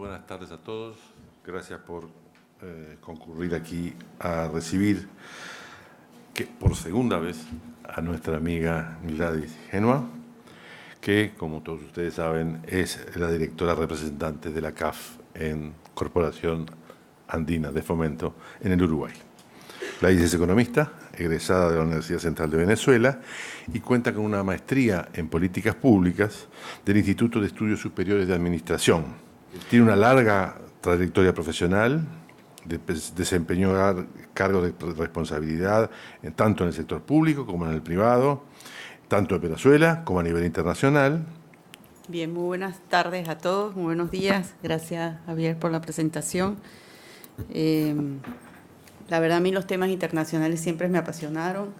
buenas tardes a todos. Gracias por concurrir aquí a recibir, por segunda vez, a nuestra amiga Gladys Genoa, que, como todos ustedes saben, es la directora representante de la CAF en Corporación Andina de Fomento en el Uruguay. Gladys es economista, egresada de la Universidad Central de Venezuela y cuenta con una maestría en políticas públicas del Instituto de Estudios Superiores de Administración. Tiene una larga trayectoria profesional, desempeñó cargos de responsabilidad tanto en el sector público como en el privado, tanto en Venezuela como a nivel internacional. Bien, muy buenas tardes a todos, muy buenos días. Gracias, Javier, por la presentación. La verdad, a mí los temas internacionales siempre me apasionaron.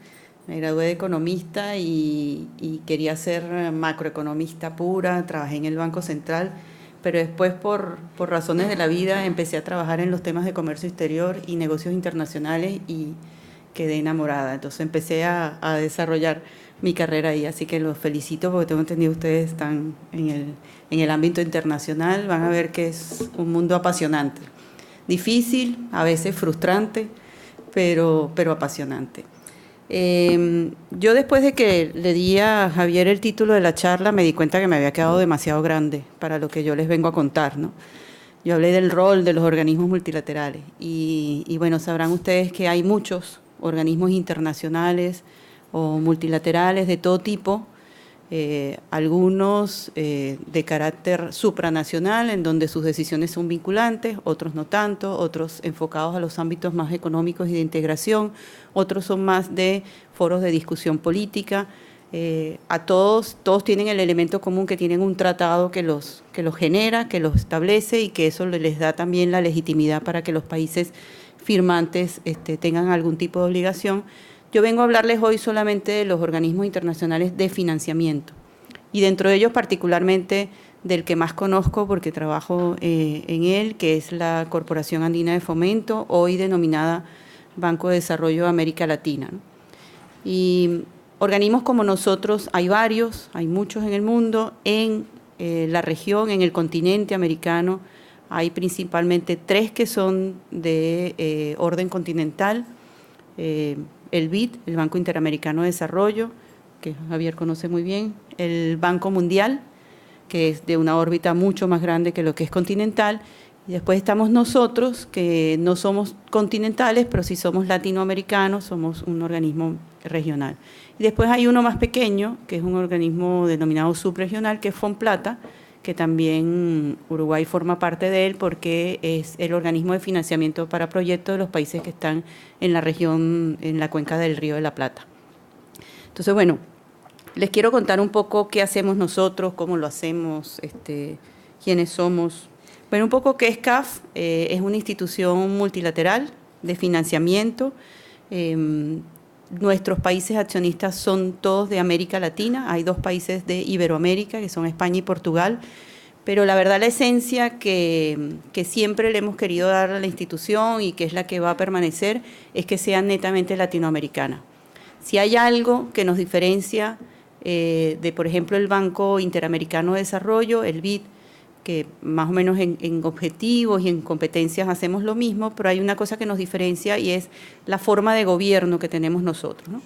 Me gradué de economista y quería ser macroeconomista pura, trabajé en el Banco Central, pero después por razones de la vida empecé a trabajar en los temas de comercio exterior y negocios internacionales y quedé enamorada. Entonces empecé a desarrollar mi carrera ahí, así que los felicito porque tengo entendido que ustedes están en el ámbito internacional, van a ver que es un mundo apasionante. Difícil, a veces frustrante, pero apasionante. Yo después de que le di a Javier el título de la charla me di cuenta que me había quedado demasiado grande para lo que yo les vengo a contar, ¿no? Yo hablé del rol de los organismos multilaterales y bueno, sabrán ustedes que hay muchos organismos internacionales o multilaterales de todo tipo, algunos de carácter supranacional, en donde sus decisiones son vinculantes, otros no tanto, otros enfocados a los ámbitos más económicos y de integración, otros son más de foros de discusión política. A todos tienen el elemento común que tienen un tratado que los genera, que los establece y que eso les da también la legitimidad para que los países firmantes tengan algún tipo de obligación. Yo vengo a hablarles hoy solamente de los organismos internacionales de financiamiento y dentro de ellos particularmente del que más conozco porque trabajo en él, que es la Corporación Andina de Fomento, hoy denominada Banco de Desarrollo de América Latina, ¿no? Y organismos como nosotros hay varios, hay muchos en el mundo, en la región, en el continente americano, hay principalmente 3 que son de orden continental, el BID, el Banco Interamericano de Desarrollo, que Javier conoce muy bien, el Banco Mundial, que es de una órbita mucho más grande que lo que es continental, y después estamos nosotros, que no somos continentales, pero sí somos latinoamericanos, somos un organismo regional. Y después hay uno más pequeño, que es un organismo denominado subregional, que es FONPLATA, que también Uruguay forma parte de él porque es el organismo de financiamiento para proyectos de los países que están en la región, en la cuenca del Río de la Plata. Entonces, bueno, les quiero contar un poco qué hacemos nosotros, cómo lo hacemos, quiénes somos. Bueno, un poco qué es CAF, es una institución multilateral de financiamiento. Nuestros países accionistas son todos de América Latina, hay 2 países de Iberoamérica, que son España y Portugal, pero la verdad la esencia que siempre le hemos querido dar a la institución y que es la que va a permanecer, es que sea netamente latinoamericana. Si hay algo que nos diferencia de, por ejemplo, el Banco Interamericano de Desarrollo, el BID, que más o menos en objetivos y en competencias hacemos lo mismo, pero hay una cosa que nos diferencia y es la forma de gobierno que tenemos nosotros, ¿no?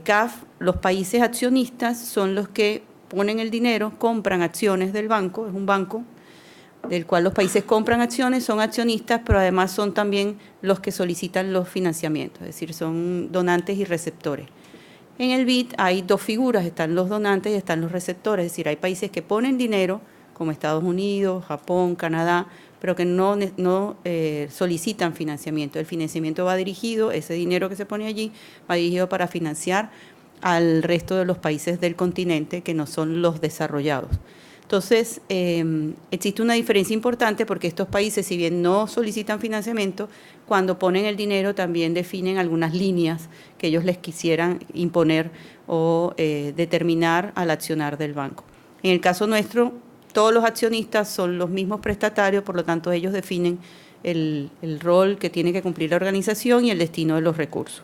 CAF, los países accionistas son los que ponen el dinero, compran acciones del banco, es un banco del cual los países compran acciones, son accionistas, pero además son también los que solicitan los financiamientos, es decir, son donantes y receptores. En el BID hay 2 figuras, están los donantes y están los receptores, es decir, hay países que ponen dinero, como Estados Unidos, Japón, Canadá, pero que no solicitan financiamiento. El financiamiento va dirigido, ese dinero que se pone allí, va dirigido para financiar al resto de los países del continente que no son los desarrollados. Entonces, existe una diferencia importante porque estos países, si bien no solicitan financiamiento, cuando ponen el dinero también definen algunas líneas que ellos les quisieran imponer o determinar al accionar del banco. En el caso nuestro, todos los accionistas son los mismos prestatarios, por lo tanto ellos definen el rol que tiene que cumplir la organización y el destino de los recursos.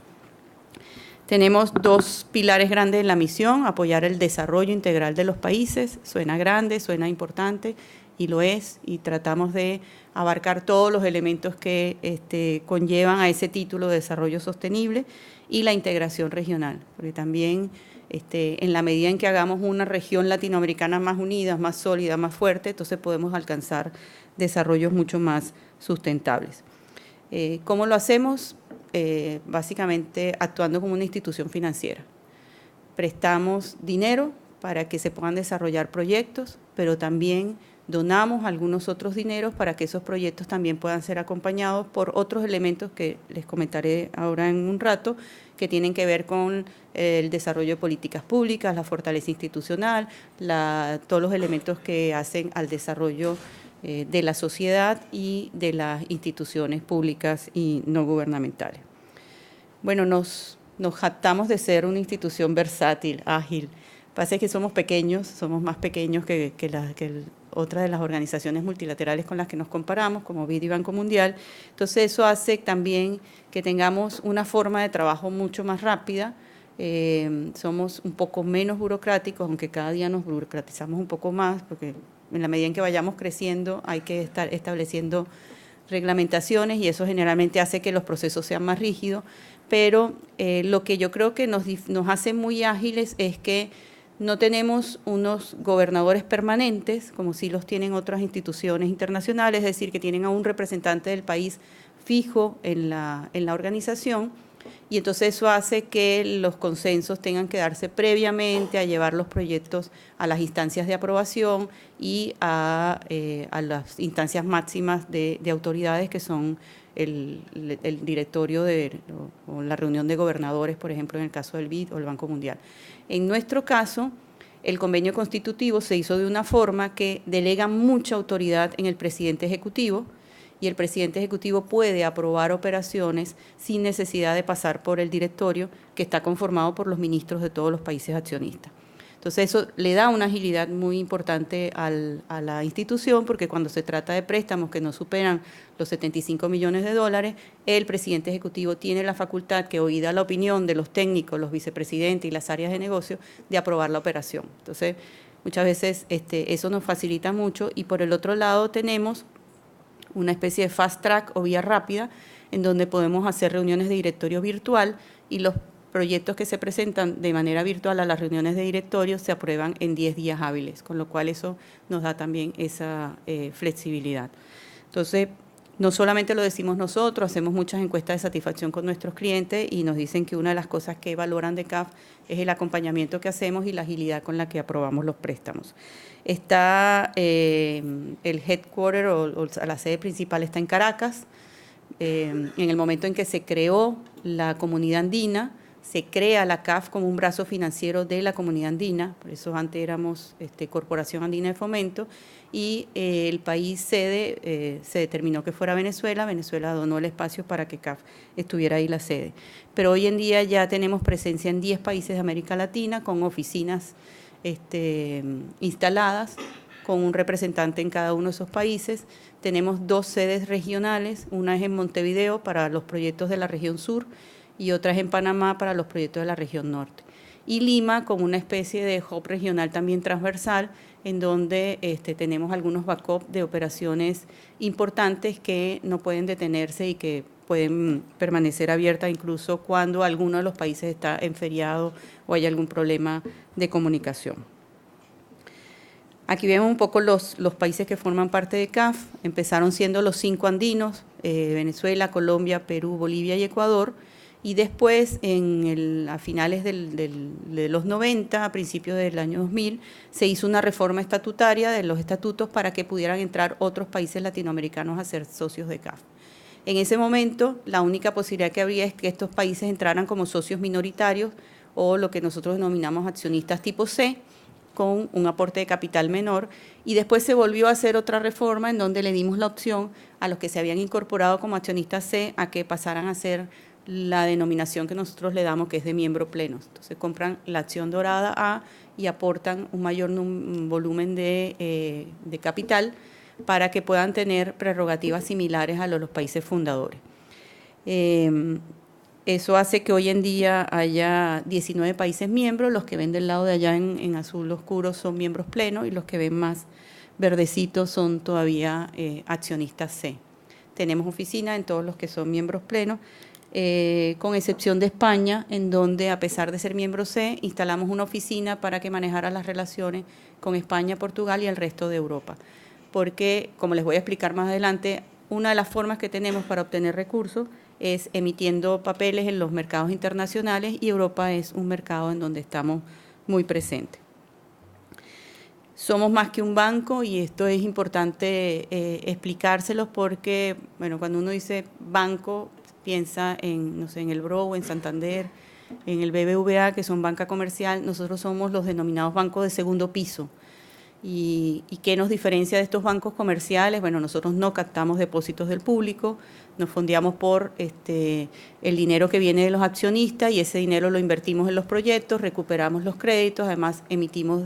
Tenemos 2 pilares grandes en la misión: apoyar el desarrollo integral de los países. Suena grande, suena importante, y lo es, y tratamos de abarcar todos los elementos que conllevan a ese título de desarrollo sostenible y la integración regional, porque también en la medida en que hagamos una región latinoamericana más unida, más sólida, más fuerte, entonces podemos alcanzar desarrollos mucho más sustentables. ¿Cómo lo hacemos? Básicamente actuando como una institución financiera. Prestamos dinero para que se puedan desarrollar proyectos, pero también donamos algunos otros dineros para que esos proyectos también puedan ser acompañados por otros elementos que les comentaré ahora en un rato, que tienen que ver con el desarrollo de políticas públicas, la fortaleza institucional, todos los elementos que hacen al desarrollo de la sociedad y de las instituciones públicas y no gubernamentales. Bueno, nos jactamos de ser una institución versátil, ágil. Pasa que somos pequeños, somos más pequeños que otra de las organizaciones multilaterales con las que nos comparamos, como BID y Banco Mundial. Entonces, eso hace también que tengamos una forma de trabajo mucho más rápida. Somos un poco menos burocráticos, aunque cada día nos burocratizamos un poco más, porque en la medida en que vayamos creciendo hay que estar estableciendo reglamentaciones y eso generalmente hace que los procesos sean más rígidos, pero lo que yo creo que nos hace muy ágiles es que no tenemos unos gobernadores permanentes, como sí los tienen otras instituciones internacionales, es decir, que tienen a un representante del país fijo en la organización, y entonces eso hace que los consensos tengan que darse previamente a llevar los proyectos a las instancias de aprobación y a las instancias máximas de autoridades que son el directorio o la reunión de gobernadores, por ejemplo, en el caso del BID o el Banco Mundial. En nuestro caso, el convenio constitutivo se hizo de una forma que delega mucha autoridad en el presidente ejecutivo, y el presidente ejecutivo puede aprobar operaciones sin necesidad de pasar por el directorio, que está conformado por los ministros de todos los países accionistas. Entonces, eso le da una agilidad muy importante a la institución, porque cuando se trata de préstamos que no superan los 75 millones de dólares, el presidente ejecutivo tiene la facultad, que oída la opinión de los técnicos, los vicepresidentes y las áreas de negocio, de aprobar la operación. Entonces, muchas veces eso nos facilita mucho, y por el otro lado tenemos una especie de fast track o vía rápida, en donde podemos hacer reuniones de directorio virtual, y los proyectos que se presentan de manera virtual a las reuniones de directorio se aprueban en 10 días hábiles, con lo cual eso nos da también esa flexibilidad. Entonces, no solamente lo decimos nosotros, hacemos muchas encuestas de satisfacción con nuestros clientes y nos dicen que una de las cosas que valoran de CAF es el acompañamiento que hacemos y la agilidad con la que aprobamos los préstamos. Está el headquarter o la sede principal está en Caracas. En el momento en que se creó la Comunidad Andina, se crea la CAF como un brazo financiero de la Comunidad Andina, por eso antes éramos Corporación Andina de Fomento, y el país sede se determinó que fuera Venezuela. Venezuela donó el espacio para que CAF estuviera ahí la sede. Pero hoy en día ya tenemos presencia en 10 países de América Latina, con oficinas instaladas, con un representante en cada uno de esos países. Tenemos 2 sedes regionales, una es en Montevideo para los proyectos de la región sur y otra es en Panamá para los proyectos de la región norte. Y Lima como una especie de hub regional también transversal, en donde tenemos algunos backup de operaciones importantes que no pueden detenerse y que pueden permanecer abiertas incluso cuando alguno de los países está en feriado o hay algún problema de comunicación. Aquí vemos un poco los países que forman parte de CAF. Empezaron siendo los 5 andinos, Venezuela, Colombia, Perú, Bolivia y Ecuador. Y después, a finales de los 90, a principios del año 2000, se hizo una reforma estatutaria de los estatutos para que pudieran entrar otros países latinoamericanos a ser socios de CAF. En ese momento, la única posibilidad que había es que estos países entraran como socios minoritarios o lo que nosotros denominamos accionistas tipo C, con un aporte de capital menor, y después se volvió a hacer otra reforma en donde le dimos la opción a los que se habían incorporado como accionistas C a que pasaran a ser la denominación que nosotros le damos, que es de miembro pleno. Entonces compran la acción dorada A y aportan un mayor volumen de capital para que puedan tener prerrogativas similares a los países fundadores. Eso hace que hoy en día haya 19 países miembros. Los que ven del lado de allá en azul oscuro son miembros plenos, y los que ven más verdecitos son todavía accionistas C. Tenemos oficina en todos los que son miembros plenos, con excepción de España, en donde, a pesar de ser miembro C, instalamos una oficina para que manejara las relaciones con España, Portugal y el resto de Europa. Porque, como les voy a explicar más adelante, una de las formas que tenemos para obtener recursos es emitiendo papeles en los mercados internacionales, y Europa es un mercado en donde estamos muy presentes. Somos más que un banco, y esto es importante explicárselos porque, bueno, cuando uno dice banco, piensa en, no sé, en el BRO o en Santander, en el BBVA, que son banca comercial. Nosotros somos los denominados bancos de segundo piso. ¿Y qué nos diferencia de estos bancos comerciales? Bueno, nosotros no captamos depósitos del público, nos fondeamos por el dinero que viene de los accionistas, y ese dinero lo invertimos en los proyectos, recuperamos los créditos, además emitimos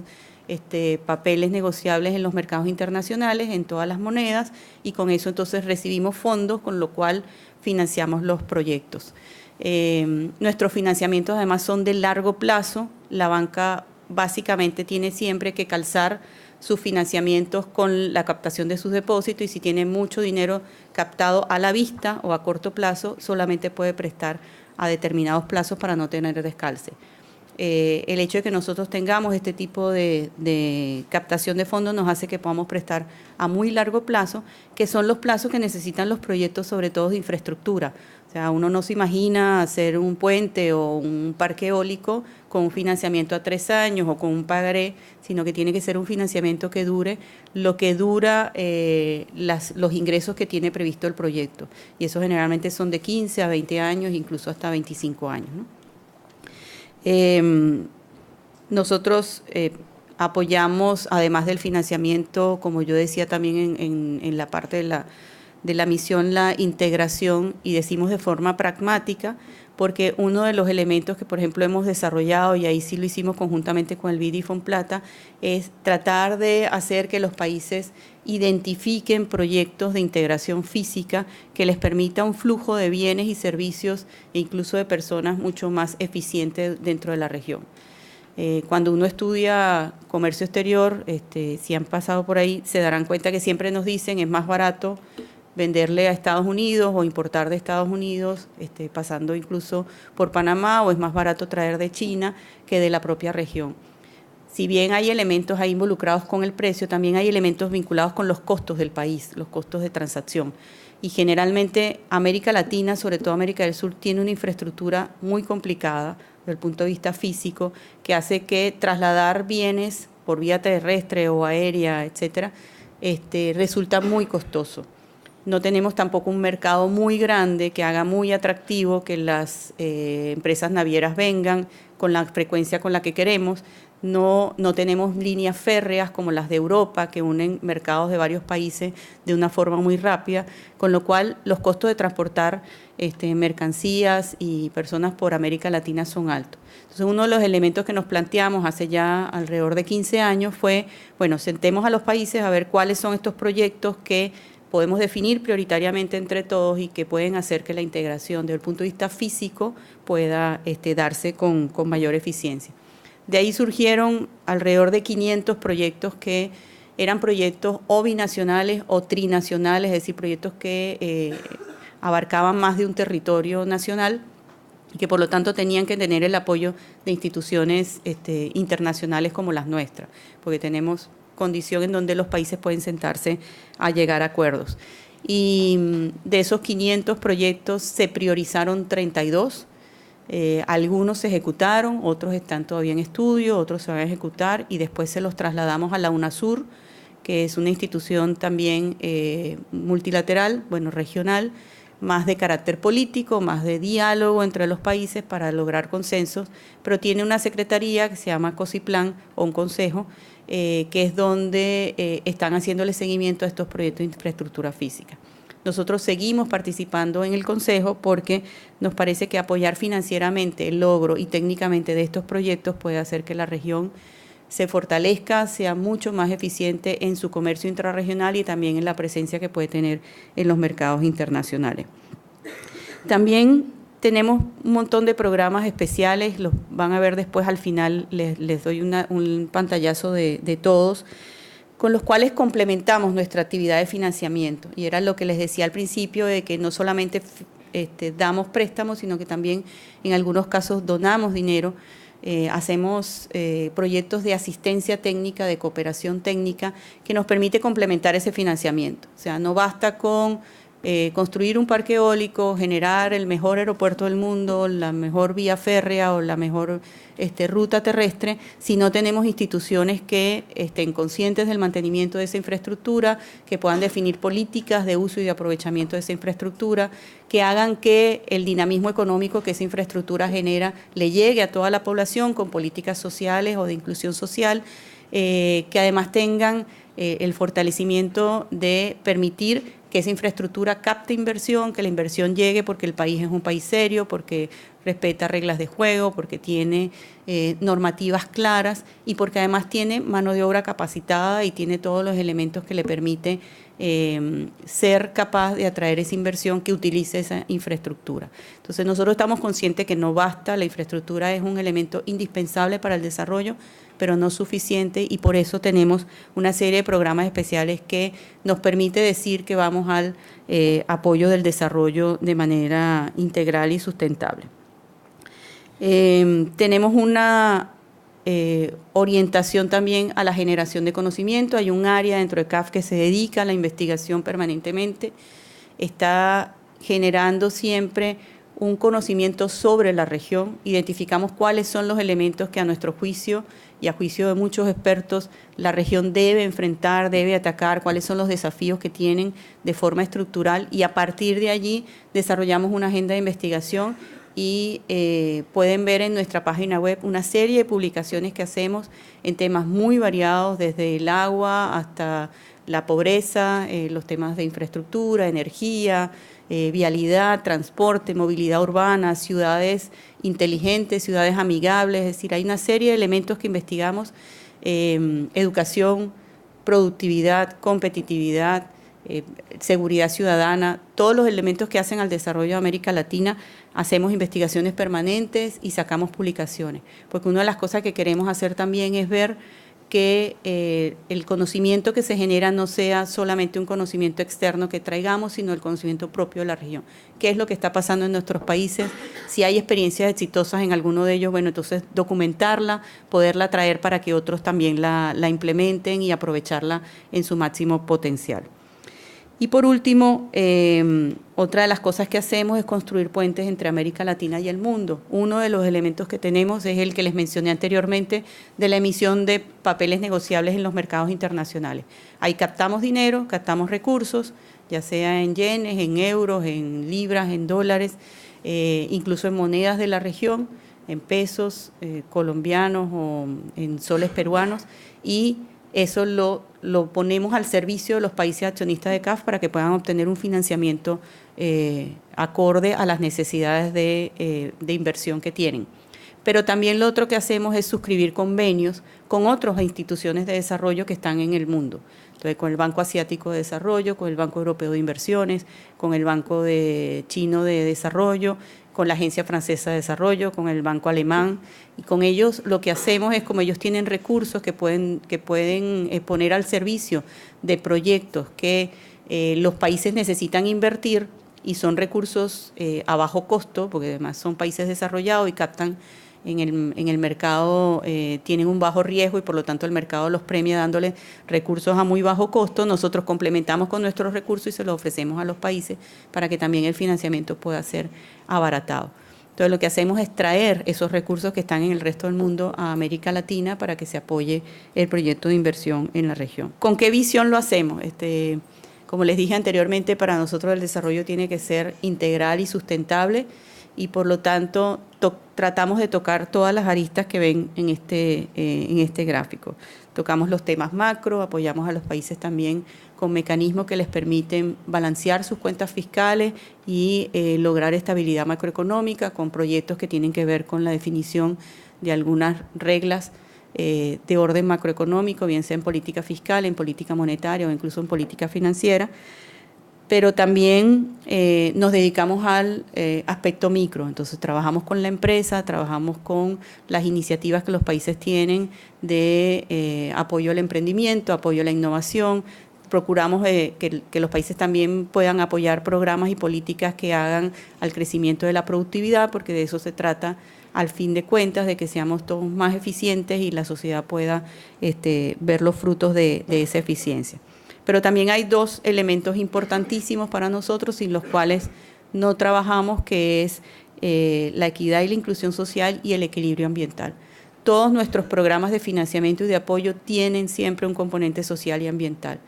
papeles negociables en los mercados internacionales, en todas las monedas, y con eso entonces recibimos fondos, con lo cual financiamos los proyectos. Nuestros financiamientos además son de largo plazo. La banca básicamente tiene siempre que calzar sus financiamientos con la captación de sus depósitos, y si tiene mucho dinero captado a la vista o a corto plazo, solamente puede prestar a determinados plazos para no tener descalce. El hecho de que nosotros tengamos este tipo de captación de fondos nos hace que podamos prestar a muy largo plazo, que son los plazos que necesitan los proyectos, sobre todo de infraestructura. O sea, uno no se imagina hacer un puente o un parque eólico con un financiamiento a 3 años o con un pagaré, sino que tiene que ser un financiamiento que dure lo que dura los ingresos que tiene previsto el proyecto. Y eso generalmente son de 15 a 20 años, incluso hasta 25 años, ¿no? Nosotros apoyamos, además del financiamiento, como yo decía también en la parte de la misión, la integración, y decimos de forma pragmática, porque uno de los elementos que, por ejemplo, hemos desarrollado, y ahí sí lo hicimos conjuntamente con el BID y Fonplata, es tratar de hacer que los países identifiquen proyectos de integración física que les permita un flujo de bienes y servicios, e incluso de personas, mucho más eficiente dentro de la región. Cuando uno estudia comercio exterior, si han pasado por ahí, se darán cuenta que siempre nos dicen es más barato venderle a Estados Unidos o importar de Estados Unidos, pasando incluso por Panamá, o es más barato traer de China que de la propia región. Si bien hay elementos ahí involucrados con el precio, también hay elementos vinculados con los costos del país, los costos de transacción. Y generalmente América Latina, sobre todo América del Sur, tiene una infraestructura muy complicada desde el punto de vista físico, que hace que trasladar bienes por vía terrestre o aérea, etcétera, resulta muy costoso. No tenemos tampoco un mercado muy grande que haga muy atractivo que las empresas navieras vengan con la frecuencia con la que queremos. No tenemos líneas férreas como las de Europa, que unen mercados de varios países de una forma muy rápida, con lo cual los costos de transportar mercancías y personas por América Latina son altos. Entonces, uno de los elementos que nos planteamos hace ya alrededor de 15 años fue, bueno, sentemos a los países a ver cuáles son estos proyectos que podemos definir prioritariamente entre todos y que pueden hacer que la integración desde el punto de vista físico pueda darse con mayor eficiencia. De ahí surgieron alrededor de 500 proyectos que eran proyectos o binacionales o trinacionales, es decir, proyectos que abarcaban más de un territorio nacional y que por lo tanto tenían que tener el apoyo de instituciones internacionales como las nuestras, porque tenemos condición en donde los países pueden sentarse a llegar a acuerdos. Y de esos 500 proyectos se priorizaron 32. Algunos se ejecutaron, otros están todavía en estudio, otros se van a ejecutar, y después se los trasladamos a la UNASUR, que es una institución también multilateral, regional, más de carácter político, más de diálogo entre los países para lograr consensos, pero tiene una secretaría que se llama COSIPLAN, o un consejo, que es donde están haciéndole seguimiento a estos proyectos de infraestructura física. Nosotros seguimos participando en el Consejo porque nos parece que apoyar financieramente el logro y técnicamente de estos proyectos puede hacer que la región se fortalezca, sea mucho más eficiente en su comercio intrarregional y también en la presencia que puede tener en los mercados internacionales. También tenemos un montón de programas especiales, los van a ver después al final, les doy un pantallazo de todos, con los cuales complementamos nuestra actividad de financiamiento. Y era lo que les decía al principio, de que no solamente damos préstamos, sino que también en algunos casos donamos dinero. Hacemos proyectos de asistencia técnica, de cooperación técnica, que nos permite complementar ese financiamiento. O sea, no basta con construir un parque eólico, generar el mejor aeropuerto del mundo, la mejor vía férrea o la mejor ruta terrestre, si no tenemos instituciones que estén conscientes del mantenimiento de esa infraestructura, que puedan definir políticas de uso y de aprovechamiento de esa infraestructura, que hagan que el dinamismo económico que esa infraestructura genera le llegue a toda la población con políticas sociales o de inclusión social, que además tengan el fortalecimiento de permitir que esa infraestructura capte inversión, que la inversión llegue porque el país es un país serio, porque respeta reglas de juego, porque tiene normativas claras y porque además tiene mano de obra capacitada y tiene todos los elementos que le permite ser capaz de atraer esa inversión que utilice esa infraestructura. Entonces nosotros estamos conscientes que no basta, la infraestructura es un elemento indispensable para el desarrollo, pero no suficiente, y por eso tenemos una serie de programas especiales que nos permite decir que vamos al apoyo del desarrollo de manera integral y sustentable. Tenemos una orientación también a la generación de conocimiento. Hay un área dentro de CAF que se dedica a la investigación permanentemente, está generando siempre un conocimiento sobre la región, identificamos cuáles son los elementos que a nuestro juicio y a juicio de muchos expertos la región debe enfrentar, debe atacar, cuáles son los desafíos que tienen de forma estructural, y a partir de allí desarrollamos una agenda de investigación y pueden ver en nuestra página web una serie de publicaciones que hacemos en temas muy variados, desde el agua hasta la pobreza, los temas de infraestructura, energía, vialidad, transporte, movilidad urbana, ciudades inteligentes, ciudades amigables. Es decir, hay una serie de elementos que investigamos: educación, productividad, competitividad, seguridad ciudadana, todos los elementos que hacen al desarrollo de América Latina. Hacemos investigaciones permanentes y sacamos publicaciones, porque una de las cosas que queremos hacer también es ver que el conocimiento que se genera no sea solamente un conocimiento externo que traigamos, sino el conocimiento propio de la región. ¿Qué es lo que está pasando en nuestros países? Si hay experiencias exitosas en alguno de ellos, bueno, entonces documentarla, poderla traer para que otros también la implementen y aprovecharla en su máximo potencial. Y por último, otra de las cosas que hacemos es construir puentes entre América Latina y el mundo. Uno de los elementos que tenemos es el que les mencioné anteriormente, de la emisión de papeles negociables en los mercados internacionales. Ahí captamos dinero, captamos recursos, ya sea en yenes, en euros, en libras, en dólares, incluso en monedas de la región, en pesos colombianos o en soles peruanos, y eso lo ponemos al servicio de los países accionistas de CAF para que puedan obtener un financiamiento acorde a las necesidades de inversión que tienen. Pero también lo otro que hacemos es suscribir convenios con otras instituciones de desarrollo que están en el mundo. Entonces, con el Banco Asiático de Desarrollo, con el Banco Europeo de Inversiones, con el Banco Chino de Desarrollo, con la Agencia Francesa de Desarrollo, con el Banco Alemán, y con ellos lo que hacemos es, como ellos tienen recursos que pueden poner al servicio de proyectos que los países necesitan invertir, y son recursos a bajo costo, porque además son países desarrollados y captan en el mercado, tienen un bajo riesgo y por lo tanto el mercado los premia dándoles recursos a muy bajo costo. Nosotros complementamos con nuestros recursos y se los ofrecemos a los países para que también el financiamiento pueda ser abaratado. Entonces lo que hacemos es traer esos recursos que están en el resto del mundo a América Latina para que se apoye el proyecto de inversión en la región. ¿Con qué visión lo hacemos? Como les dije anteriormente, para nosotros el desarrollo tiene que ser integral y sustentable, y por lo tanto tratamos de tocar todas las aristas que ven en este gráfico. Tocamos los temas macro, apoyamos a los países también con mecanismos que les permiten balancear sus cuentas fiscales y lograr estabilidad macroeconómica, con proyectos que tienen que ver con la definición de algunas reglas de orden macroeconómico, bien sea en política fiscal, en política monetaria o incluso en política financiera. pero también nos dedicamos al aspecto micro. Entonces trabajamos con la empresa, trabajamos con las iniciativas que los países tienen de apoyo al emprendimiento, apoyo a la innovación. Procuramos que los países también puedan apoyar programas y políticas que hagan al crecimiento de la productividad, porque de eso se trata al fin de cuentas, de que seamos todos más eficientes y la sociedad pueda ver los frutos de esa eficiencia. Pero también hay dos elementos importantísimos para nosotros sin los cuales no trabajamos, que es la equidad y la inclusión social y el equilibrio ambiental. Todos nuestros programas de financiamiento y de apoyo tienen siempre un componente social y ambiental.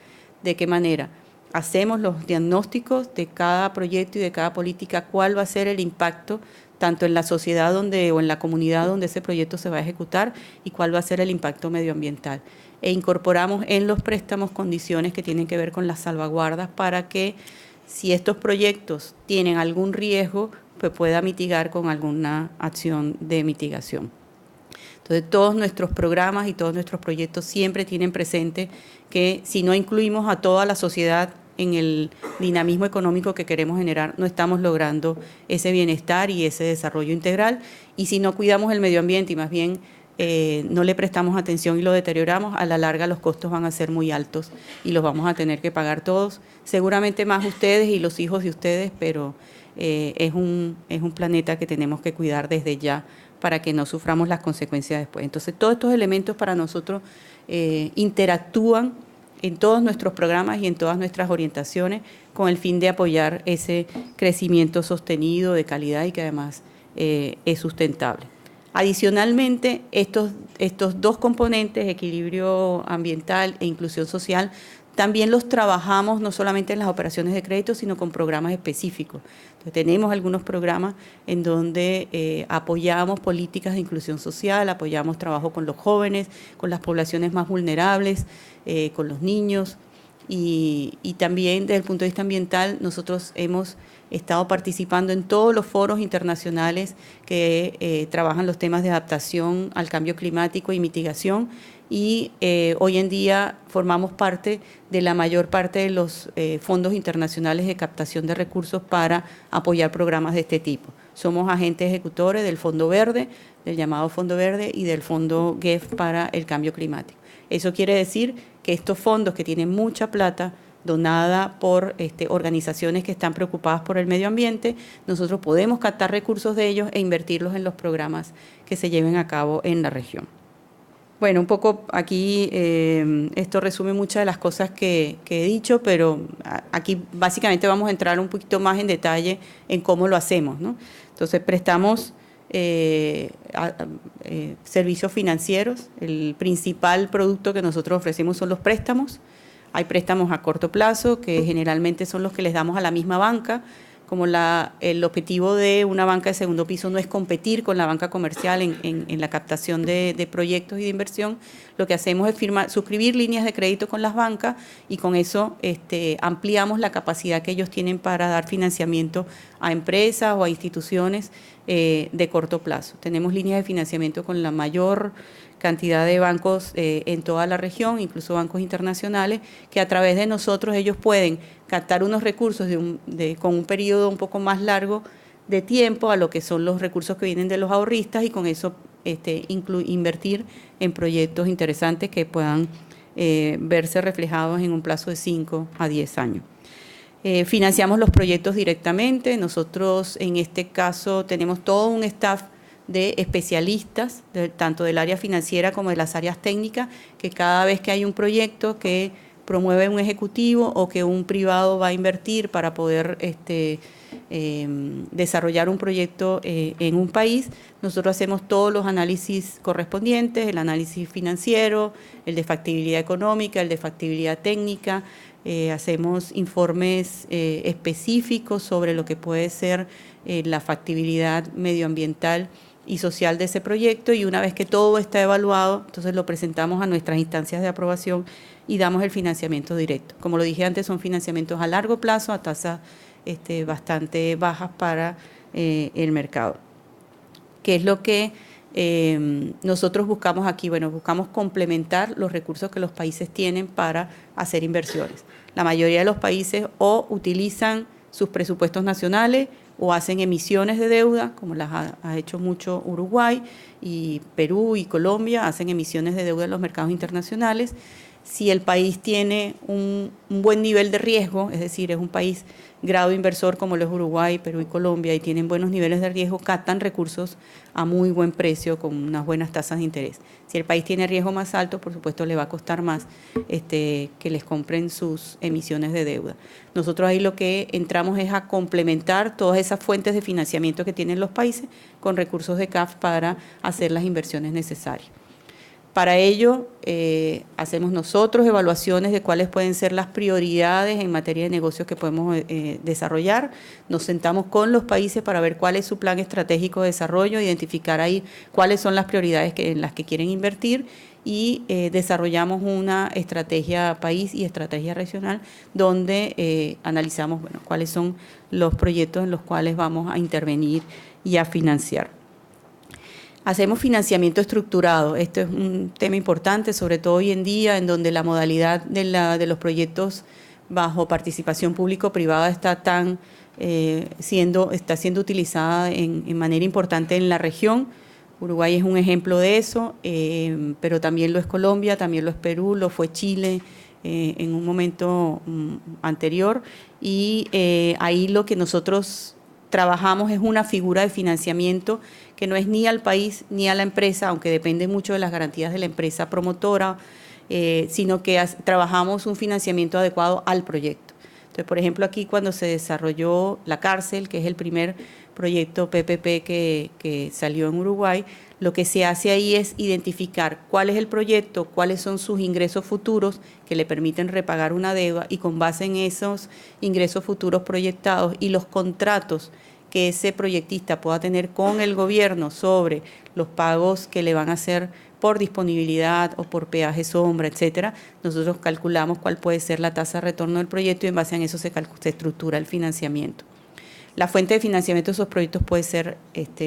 ¿De qué manera? Hacemos los diagnósticos de cada proyecto y de cada política, cuál va a ser el impacto tanto en la sociedad o en la comunidad donde ese proyecto se va a ejecutar y cuál va a ser el impacto medioambiental. E incorporamos en los préstamos condiciones que tienen que ver con las salvaguardas para que si estos proyectos tienen algún riesgo, pues pueda mitigar con alguna acción de mitigación. Entonces, todos nuestros programas y todos nuestros proyectos siempre tienen presente que si no incluimos a toda la sociedad en el dinamismo económico que queremos generar, no estamos logrando ese bienestar y ese desarrollo integral. Y si no cuidamos el medio ambiente y más bien no le prestamos atención y lo deterioramos, a la larga los costos van a ser muy altos y los vamos a tener que pagar todos, seguramente más ustedes y los hijos de ustedes, pero es un planeta que tenemos que cuidar desde ya para que no suframos las consecuencias después. Entonces, todos estos elementos para nosotros interactúan en todos nuestros programas y en todas nuestras orientaciones con el fin de apoyar ese crecimiento sostenido de calidad y que además es sustentable. Adicionalmente, estos dos componentes, equilibrio ambiental e inclusión social, también los trabajamos no solamente en las operaciones de crédito, sino con programas específicos. Entonces, tenemos algunos programas en donde apoyamos políticas de inclusión social, apoyamos trabajo con los jóvenes, con las poblaciones más vulnerables, con los niños, y también desde el punto de vista ambiental nosotros hemos estado participando en todos los foros internacionales que trabajan los temas de adaptación al cambio climático y mitigación, y hoy en día formamos parte de la mayor parte de los fondos internacionales de captación de recursos para apoyar programas de este tipo. Somos agentes ejecutores del Fondo Verde, del llamado Fondo Verde y del Fondo GEF para el cambio climático. Eso quiere decir que estos fondos, que tienen mucha plata donada por organizaciones que están preocupadas por el medio ambiente, nosotros podemos captar recursos de ellos e invertirlos en los programas que se lleven a cabo en la región. Bueno, un poco aquí esto resume muchas de las cosas que he dicho, pero aquí básicamente vamos a entrar un poquito más en detalle en cómo lo hacemos, ¿no? Entonces, prestamos servicios financieros. El principal producto que nosotros ofrecemos son los préstamos. Hay préstamos a corto plazo, que generalmente son los que les damos a la misma banca. Como el objetivo de una banca de segundo piso no es competir con la banca comercial en la captación de proyectos y de inversión, lo que hacemos es suscribir líneas de crédito con las bancas, y con eso ampliamos la capacidad que ellos tienen para dar financiamiento a empresas o a instituciones de corto plazo. Tenemos líneas de financiamiento con la mayor cantidad de bancos en toda la región, incluso bancos internacionales, que a través de nosotros ellos pueden captar unos recursos con un periodo un poco más largo de tiempo a lo que son los recursos que vienen de los ahorristas, y con eso invertir en proyectos interesantes que puedan verse reflejados en un plazo de 5 a 10 años. Financiamos los proyectos directamente. Nosotros en este caso tenemos todo un staff de especialistas, tanto del área financiera como de las áreas técnicas, que cada vez que hay un proyecto que promueve un ejecutivo o que un privado va a invertir para poder desarrollar un proyecto en un país, nosotros hacemos todos los análisis correspondientes, el análisis financiero, el de factibilidad económica, el de factibilidad técnica, hacemos informes específicos sobre lo que puede ser la factibilidad medioambiental y social de ese proyecto, y una vez que todo está evaluado, entonces lo presentamos a nuestras instancias de aprobación y damos el financiamiento directo. Como lo dije antes, son financiamientos a largo plazo, a tasas bastante bajas para el mercado. ¿Qué es lo que nosotros buscamos aquí, buscamos complementar los recursos que los países tienen para hacer inversiones. La mayoría de los países o utilizan sus presupuestos nacionales o hacen emisiones de deuda, como las ha hecho mucho Uruguay, y Perú y Colombia hacen emisiones de deuda en los mercados internacionales. Si el país tiene un buen nivel de riesgo, es decir, es un país grado inversor como lo es Uruguay, Perú y Colombia, y tienen buenos niveles de riesgo, captan recursos a muy buen precio con unas buenas tasas de interés. Si el país tiene riesgo más alto, por supuesto le va a costar más que les compren sus emisiones de deuda. Nosotros ahí lo que entramos es a complementar todas esas fuentes de financiamiento que tienen los países con recursos de CAF para hacer las inversiones necesarias. Para ello, hacemos nosotros evaluaciones de cuáles pueden ser las prioridades en materia de negocios que podemos desarrollar. Nos sentamos con los países para ver cuál es su plan estratégico de desarrollo, identificar ahí cuáles son las prioridades en las que quieren invertir y desarrollamos una estrategia país y estrategia regional donde analizamos cuáles son los proyectos en los cuales vamos a intervenir y a financiar. Hacemos financiamiento estructurado. Esto es un tema importante, sobre todo hoy en día, en donde la modalidad de los proyectos bajo participación público-privada está siendo utilizada en manera importante en la región. Uruguay es un ejemplo de eso, pero también lo es Colombia, también lo es Perú, lo fue Chile en un momento anterior. Y ahí lo que nosotros trabajamos es una figura de financiamiento que no es ni al país ni a la empresa, aunque depende mucho de las garantías de la empresa promotora, sino que trabajamos un financiamiento adecuado al proyecto. Entonces, por ejemplo, aquí cuando se desarrolló la cárcel, que es el primer proyecto PPP que salió en Uruguay, lo que se hace ahí es identificar cuál es el proyecto, cuáles son sus ingresos futuros que le permiten repagar una deuda y con base en esos ingresos futuros proyectados y los contratos que ese proyectista pueda tener con el gobierno sobre los pagos que le van a hacer por disponibilidad o por peaje sombra, etcétera, nosotros calculamos cuál puede ser la tasa de retorno del proyecto y en base a eso se estructura el financiamiento. La fuente de financiamiento de esos proyectos puede ser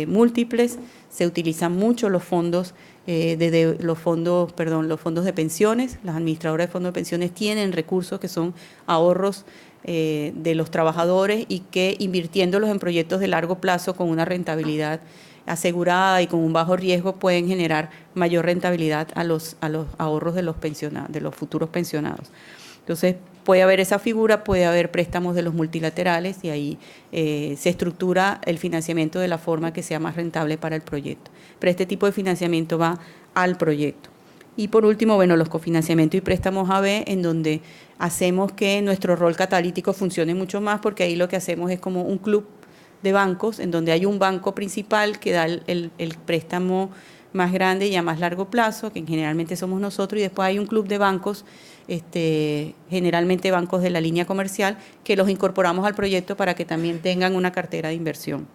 múltiples, se utilizan mucho los fondos los fondos de pensiones. Las administradoras de fondos de pensiones tienen recursos que son ahorros de los trabajadores y que invirtiéndolos en proyectos de largo plazo con una rentabilidad asegurada y con un bajo riesgo pueden generar mayor rentabilidad a los ahorros de los futuros pensionados. Entonces, puede haber esa figura, puede haber préstamos de los multilaterales y ahí se estructura el financiamiento de la forma que sea más rentable para el proyecto. Pero este tipo de financiamiento va al proyecto. Y por último, los cofinanciamientos y préstamos AB, en donde hacemos que nuestro rol catalítico funcione mucho más, porque ahí lo que hacemos es como un club de bancos, en donde hay un banco principal que da el préstamo más grande y a más largo plazo, que generalmente somos nosotros, y después hay un club de bancos, generalmente bancos de la línea comercial, que los incorporamos al proyecto para que también tengan una cartera de inversión.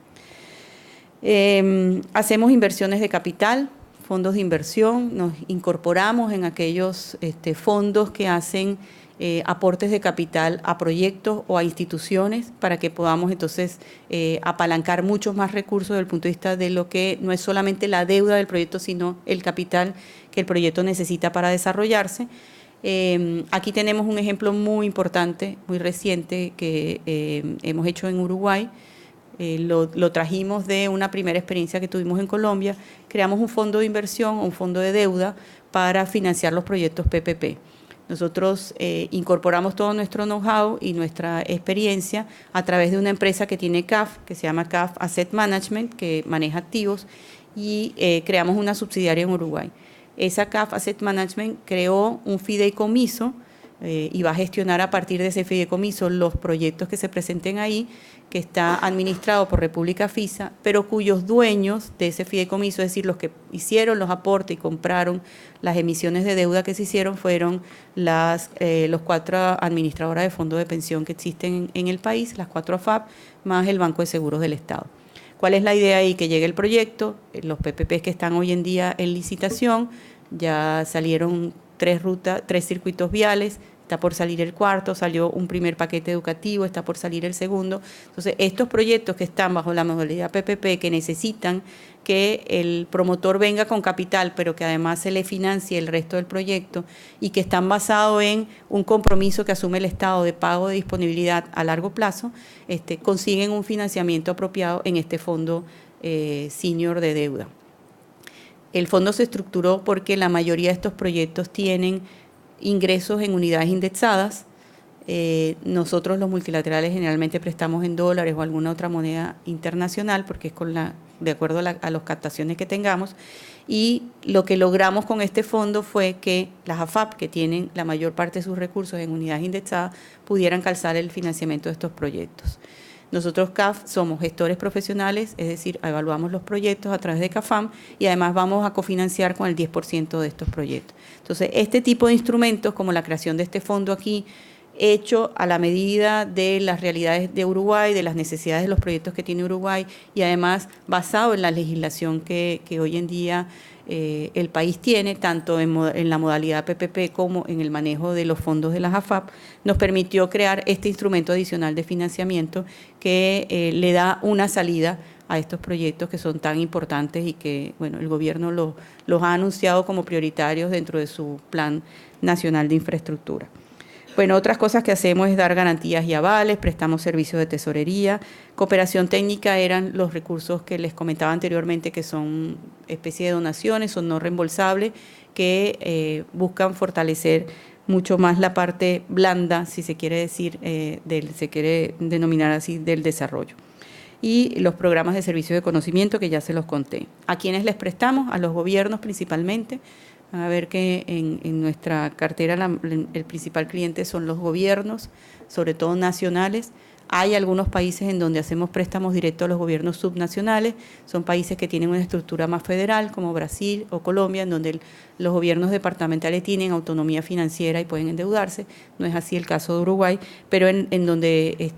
Hacemos inversiones de capital, fondos de inversión, nos incorporamos en aquellos fondos que hacen aportes de capital a proyectos o a instituciones para que podamos entonces apalancar muchos más recursos desde el punto de vista de lo que no es solamente la deuda del proyecto, sino el capital que el proyecto necesita para desarrollarse. Aquí tenemos un ejemplo muy importante, muy reciente, que hemos hecho en Uruguay. Lo trajimos de una primera experiencia que tuvimos en Colombia. Creamos un fondo de inversión, un fondo de deuda para financiar los proyectos PPP. Nosotros incorporamos todo nuestro know-how y nuestra experiencia a través de una empresa que tiene CAF, que se llama CAF Asset Management, que maneja activos, y creamos una subsidiaria en Uruguay. Esa CAF Asset Management creó un fideicomiso y va a gestionar a partir de ese fideicomiso los proyectos que se presenten ahí, que está administrado por República Fisa, pero cuyos dueños de ese fideicomiso, es decir, los que hicieron los aportes y compraron las emisiones de deuda que se hicieron, fueron los 4 administradoras de fondos de pensión que existen en el país, las 4 AFAP, más el Banco de Seguros del Estado. ¿Cuál es la idea ahí? Que llegue el proyecto, los PPPs que están hoy en día en licitación, ya salieron 3 circuitos viales, está por salir el cuarto, salió un primer paquete educativo, está por salir el segundo. Entonces, estos proyectos que están bajo la modalidad PPP, que necesitan que el promotor venga con capital, pero que además se le financie el resto del proyecto y que están basados en un compromiso que asume el Estado de pago de disponibilidad a largo plazo, consiguen un financiamiento apropiado en este fondo senior de deuda. El fondo se estructuró porque la mayoría de estos proyectos tienen ingresos en unidades indexadas. Nosotros los multilaterales generalmente prestamos en dólares o alguna otra moneda internacional porque es de acuerdo a las captaciones que tengamos, y lo que logramos con este fondo fue que las AFAP, que tienen la mayor parte de sus recursos en unidades indexadas, pudieran calzar el financiamiento de estos proyectos. Nosotros, CAF, somos gestores profesionales, es decir, evaluamos los proyectos a través de CAFAM y además vamos a cofinanciar con el 10% de estos proyectos. Entonces, este tipo de instrumentos, como la creación de este fondo aquí, hecho a la medida de las realidades de Uruguay, de las necesidades de los proyectos que tiene Uruguay y además basado en la legislación que hoy en día el país tiene, tanto en la modalidad PPP como en el manejo de los fondos de las AFAP, nos permitió crear este instrumento adicional de financiamiento que le da una salida a estos proyectos que son tan importantes y que el gobierno los ha anunciado como prioritarios dentro de su Plan Nacional de Infraestructura. Bueno, otras cosas que hacemos es dar garantías y avales, prestamos servicios de tesorería, cooperación técnica eran los recursos que les comentaba anteriormente que son especie de donaciones, son no reembolsables, que buscan fortalecer mucho más la parte blanda, si se quiere decir, se quiere denominar así, del desarrollo. Y los programas de servicios de conocimiento que ya se los conté. ¿A quiénes les prestamos? A los gobiernos principalmente. Van a ver que en nuestra cartera el principal cliente son los gobiernos, sobre todo nacionales. Hay algunos países en donde hacemos préstamos directos a los gobiernos subnacionales. Son países que tienen una estructura más federal, como Brasil o Colombia, en donde los gobiernos departamentales tienen autonomía financiera y pueden endeudarse. No es así el caso de Uruguay, pero en donde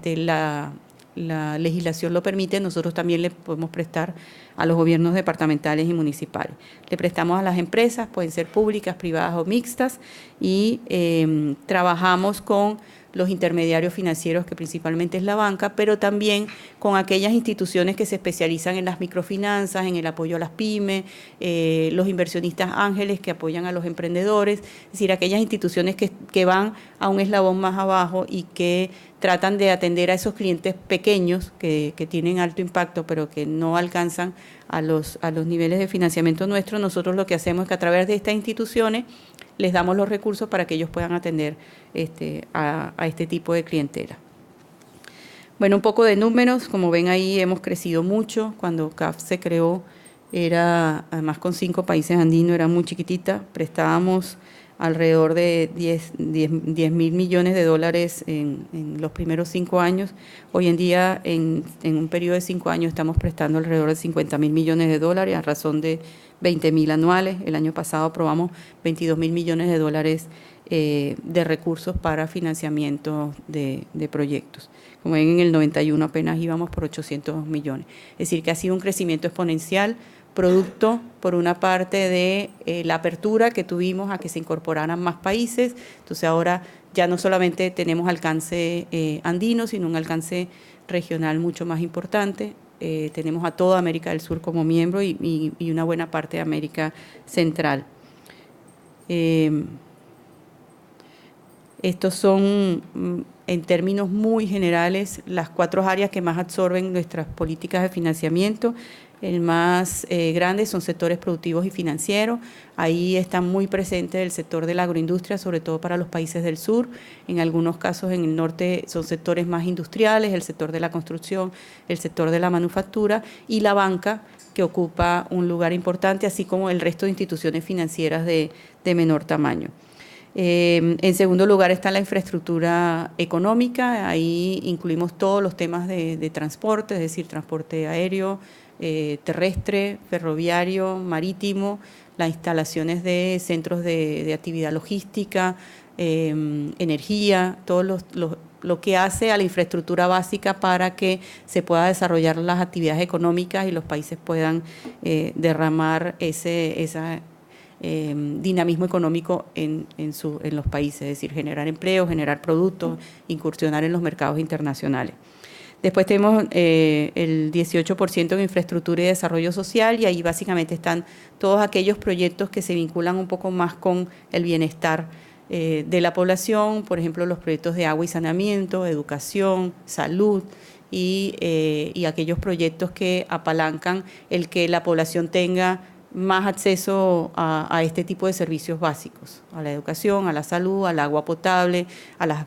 la legislación lo permite, nosotros también le podemos prestar a los gobiernos departamentales y municipales. Le prestamos a las empresas, pueden ser públicas, privadas o mixtas, y trabajamos con los intermediarios financieros, que principalmente es la banca, pero también con aquellas instituciones que se especializan en las microfinanzas, en el apoyo a las pymes, los inversionistas ángeles que apoyan a los emprendedores, es decir, aquellas instituciones que van a un eslabón más abajo y que tratan de atender a esos clientes pequeños que tienen alto impacto, pero que no alcanzan a los niveles de financiamiento nuestros. Nosotros lo que hacemos es que a través de estas instituciones les damos los recursos para que ellos puedan atender a este tipo de clientela. Bueno, un poco de números, como ven ahí hemos crecido mucho. Cuando CAF se creó, era además con 5 países andinos, era muy chiquitita, prestábamos alrededor de 10 mil millones de dólares en los primeros 5 años. Hoy en día, en un periodo de 5 años, estamos prestando alrededor de 50 mil millones de dólares a razón de 20 mil anuales. El año pasado aprobamos 22 mil millones de dólares de recursos para financiamiento de proyectos. Como ven, en el 91 apenas íbamos por 800 millones. Es decir, que ha sido un crecimiento exponencial, producto, por una parte, de la apertura que tuvimos a que se incorporaran más países. Entonces ahora ya no solamente tenemos alcance andino, sino un alcance regional mucho más importante. Tenemos a toda América del Sur como miembro y una buena parte de América Central. Estos son, en términos muy generales, las 4 áreas que más absorben nuestras políticas de financiamiento. El más grande son sectores productivos y financieros. Ahí está muy presente el sector de la agroindustria, sobre todo para los países del sur. En algunos casos en el norte son sectores más industriales, el sector de la construcción, el sector de la manufactura y la banca, que ocupa un lugar importante, así como el resto de instituciones financieras de menor tamaño. En segundo lugar está la infraestructura económica. Ahí incluimos todos los temas de transporte, es decir, transporte aéreo, terrestre, ferroviario, marítimo, las instalaciones de centros de actividad logística, energía, todo lo que hace a la infraestructura básica para que se pueda desarrollar las actividades económicas y los países puedan derramar dinamismo económico en los países, es decir, generar empleo, generar productos, incursionar en los mercados internacionales. Después tenemos el 18% en infraestructura y desarrollo social, y ahí básicamente están todos aquellos proyectos que se vinculan un poco más con el bienestar de la población, por ejemplo, los proyectos de agua y saneamiento, educación, salud, y aquellos proyectos que apalancan el que la población tenga más acceso a este tipo de servicios básicos, a la educación, a la salud, al agua potable, a las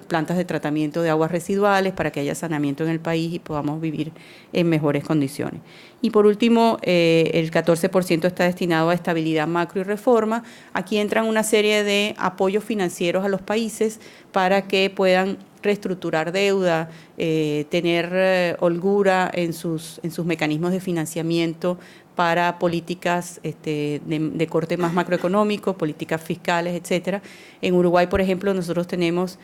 plantas de tratamiento de aguas residuales, para que haya saneamiento en el país y podamos vivir en mejores condiciones. Y por último, el 14% está destinado a estabilidad macro y reforma. Aquí entran una serie de apoyos financieros a los países para que puedan reestructurar deuda, tener holgura en sus mecanismos de financiamiento para políticas de corte más macroeconómico, políticas fiscales, etcétera. En Uruguay, por ejemplo, nosotros tenemos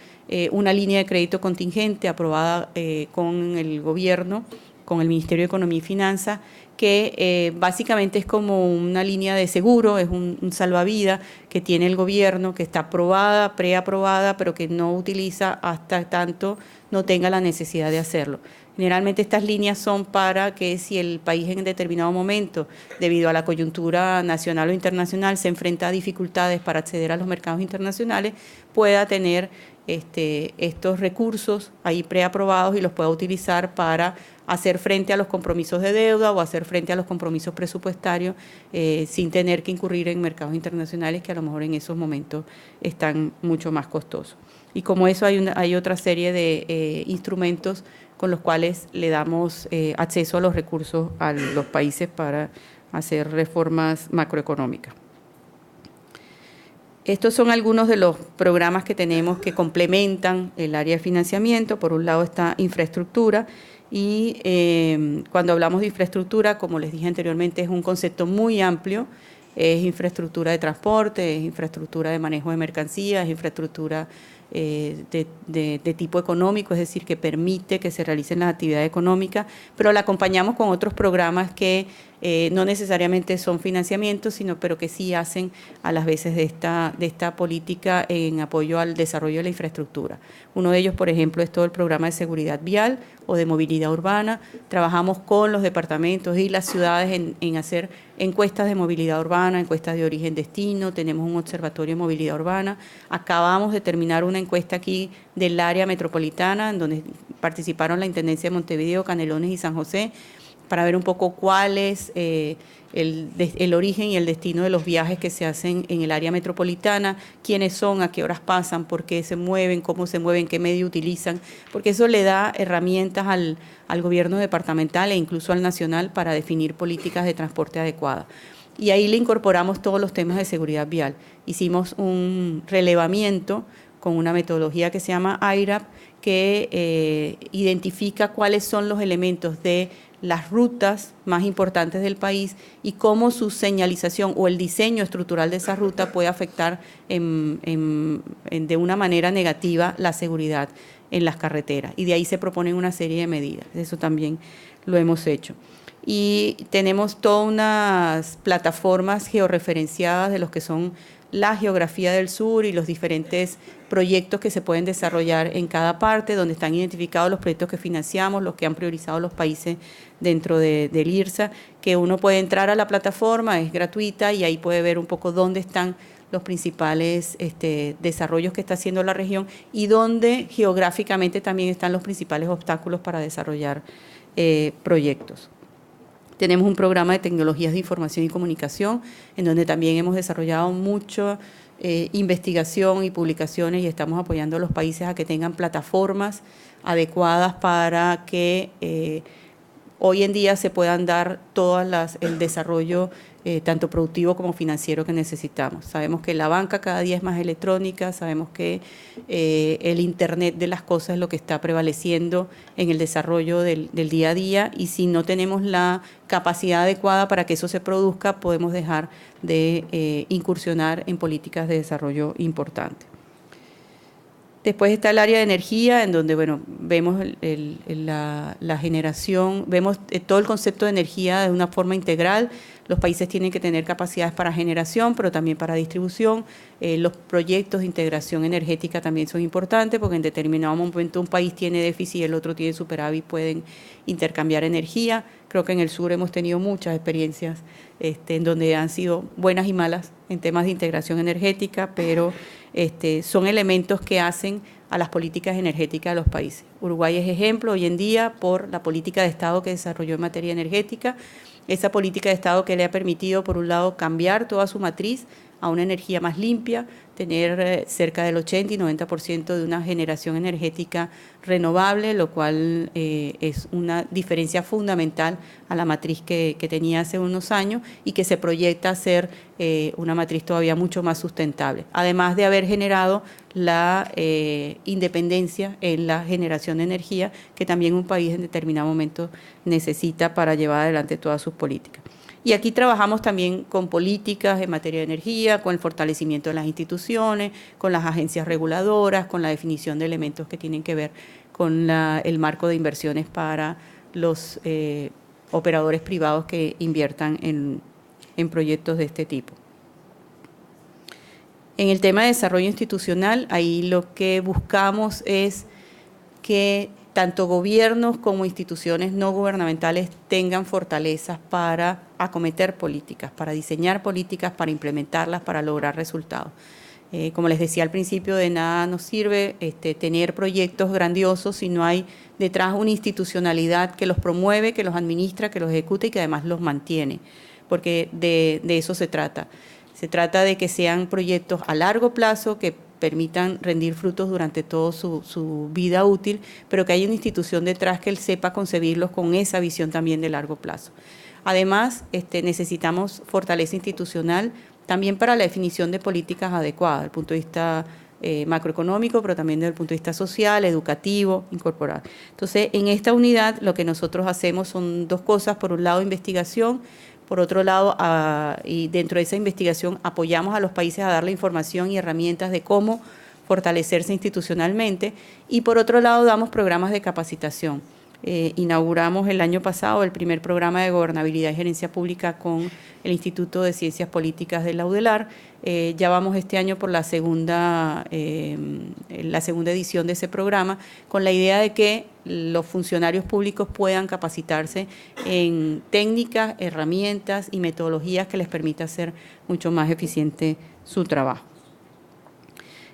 una línea de crédito contingente aprobada con el gobierno, con el Ministerio de Economía y Finanzas, que básicamente es como una línea de seguro, es un salvavidas que tiene el gobierno, que está aprobada, preaprobada, pero que no utiliza hasta tanto no tenga la necesidad de hacerlo. Generalmente estas líneas son para que si el país en determinado momento, debido a la coyuntura nacional o internacional, se enfrenta a dificultades para acceder a los mercados internacionales, pueda tener estos recursos ahí preaprobados y los pueda utilizar para hacer frente a los compromisos de deuda o hacer frente a los compromisos presupuestarios sin tener que incurrir en mercados internacionales que a lo mejor en esos momentos están mucho más costosos. Y como eso hay otra serie de instrumentos con los cuales le damos acceso a los recursos a los países para hacer reformas macroeconómicas. Estos son algunos de los programas que tenemos que complementan el área de financiamiento. Por un lado está infraestructura, y cuando hablamos de infraestructura, como les dije anteriormente, es un concepto muy amplio. Es infraestructura de transporte, es infraestructura de manejo de mercancías, es infraestructura de tipo económico, es decir, que permite que se realicen las actividades económicas, pero la acompañamos con otros programas que no necesariamente son financiamientos, pero que sí hacen a las veces de esta política en apoyo al desarrollo de la infraestructura. Uno de ellos, por ejemplo, es todo el programa de seguridad vial o de movilidad urbana. Trabajamos con los departamentos y las ciudades en hacer encuestas de movilidad urbana, encuestas de origen-destino. Tenemos un observatorio de movilidad urbana. Acabamos de terminar una encuesta aquí del área metropolitana, en donde participaron la Intendencia de Montevideo, Canelones y San José, para ver un poco cuál es el origen y el destino de los viajes que se hacen en el área metropolitana, quiénes son, a qué horas pasan, por qué se mueven, cómo se mueven, qué medio utilizan, porque eso le da herramientas al gobierno departamental e incluso al nacional para definir políticas de transporte adecuadas. Y ahí le incorporamos todos los temas de seguridad vial. Hicimos un relevamiento con una metodología que se llama IRAP, que identifica cuáles son los elementos de las rutas más importantes del país y cómo su señalización o el diseño estructural de esa ruta puede afectar de una manera negativa la seguridad en las carreteras. Y de ahí se proponen una serie de medidas. Eso también lo hemos hecho. Y tenemos todas unas plataformas georreferenciadas de los que son la geografía del sur y los diferentes proyectos que se pueden desarrollar en cada parte, donde están identificados los proyectos que financiamos, los que han priorizado los países dentro del IRSA, que uno puede entrar a la plataforma, es gratuita, y ahí puede ver un poco dónde están los principales desarrollos que está haciendo la región y dónde geográficamente también están los principales obstáculos para desarrollar proyectos. Tenemos un programa de tecnologías de información y comunicación, en donde también hemos desarrollado mucha investigación y publicaciones, y estamos apoyando a los países a que tengan plataformas adecuadas para que hoy en día se puedan dar el desarrollo tanto productivo como financiero que necesitamos. Sabemos que la banca cada día es más electrónica, sabemos que el Internet de las cosas es lo que está prevaleciendo en el desarrollo del día a día, y si no tenemos la capacidad adecuada para que eso se produzca, podemos dejar de incursionar en políticas de desarrollo importantes. Después está el área de energía, en donde bueno, vemos la generación, vemos todo el concepto de energía de una forma integral. Los países tienen que tener capacidades para generación, pero también para distribución. Los proyectos de integración energética también son importantes, porque en determinado momento un país tiene déficit y el otro tiene superávit, pueden intercambiar energía. Creo que en el sur hemos tenido muchas experiencias en donde han sido buenas y malas en temas de integración energética, pero son elementos que hacen a las políticas energéticas de los países. Uruguay es ejemplo hoy en día por la política de Estado que desarrolló en materia energética, esa política de Estado que le ha permitido, por un lado, cambiar toda su matriz a una energía más limpia, tener cerca del 80 y 90% de una generación energética renovable, lo cual es una diferencia fundamental a la matriz que tenía hace unos años y que se proyecta a ser una matriz todavía mucho más sustentable, además de haber generado la independencia en la generación de energía que también un país en determinado momento necesita para llevar adelante todas sus políticas. Y aquí trabajamos también con políticas en materia de energía, con el fortalecimiento de las instituciones, con las agencias reguladoras, con la definición de elementos que tienen que ver con el marco de inversiones para los operadores privados que inviertan en proyectos de este tipo. En el tema de desarrollo institucional, ahí lo que buscamos es que tanto gobiernos como instituciones no gubernamentales tengan fortalezas para acometer políticas, para diseñar políticas, para implementarlas, para lograr resultados. Como les decía al principio, de nada nos sirve tener proyectos grandiosos si no hay detrás una institucionalidad que los promueve, que los administra, que los ejecuta y que además los mantiene, porque de eso se trata. Se trata de que sean proyectos a largo plazo, que permitan rendir frutos durante toda su vida útil, pero que haya una institución detrás que él sepa concebirlos con esa visión también de largo plazo. Además, necesitamos fortaleza institucional también para la definición de políticas adecuadas, desde el punto de vista macroeconómico, pero también desde el punto de vista social, educativo, incorporar. Entonces, en esta unidad lo que nosotros hacemos son dos cosas. Por un lado, investigación. Por otro lado, y dentro de esa investigación apoyamos a los países a darle información y herramientas de cómo fortalecerse institucionalmente. Y por otro lado, damos programas de capacitación. Inauguramos el año pasado el primer programa de gobernabilidad y gerencia pública con el Instituto de Ciencias Políticas de la UDELAR. Ya vamos este año por la segunda edición de ese programa, con la idea de que los funcionarios públicos puedan capacitarse en técnicas, herramientas y metodologías que les permita hacer mucho más eficiente su trabajo.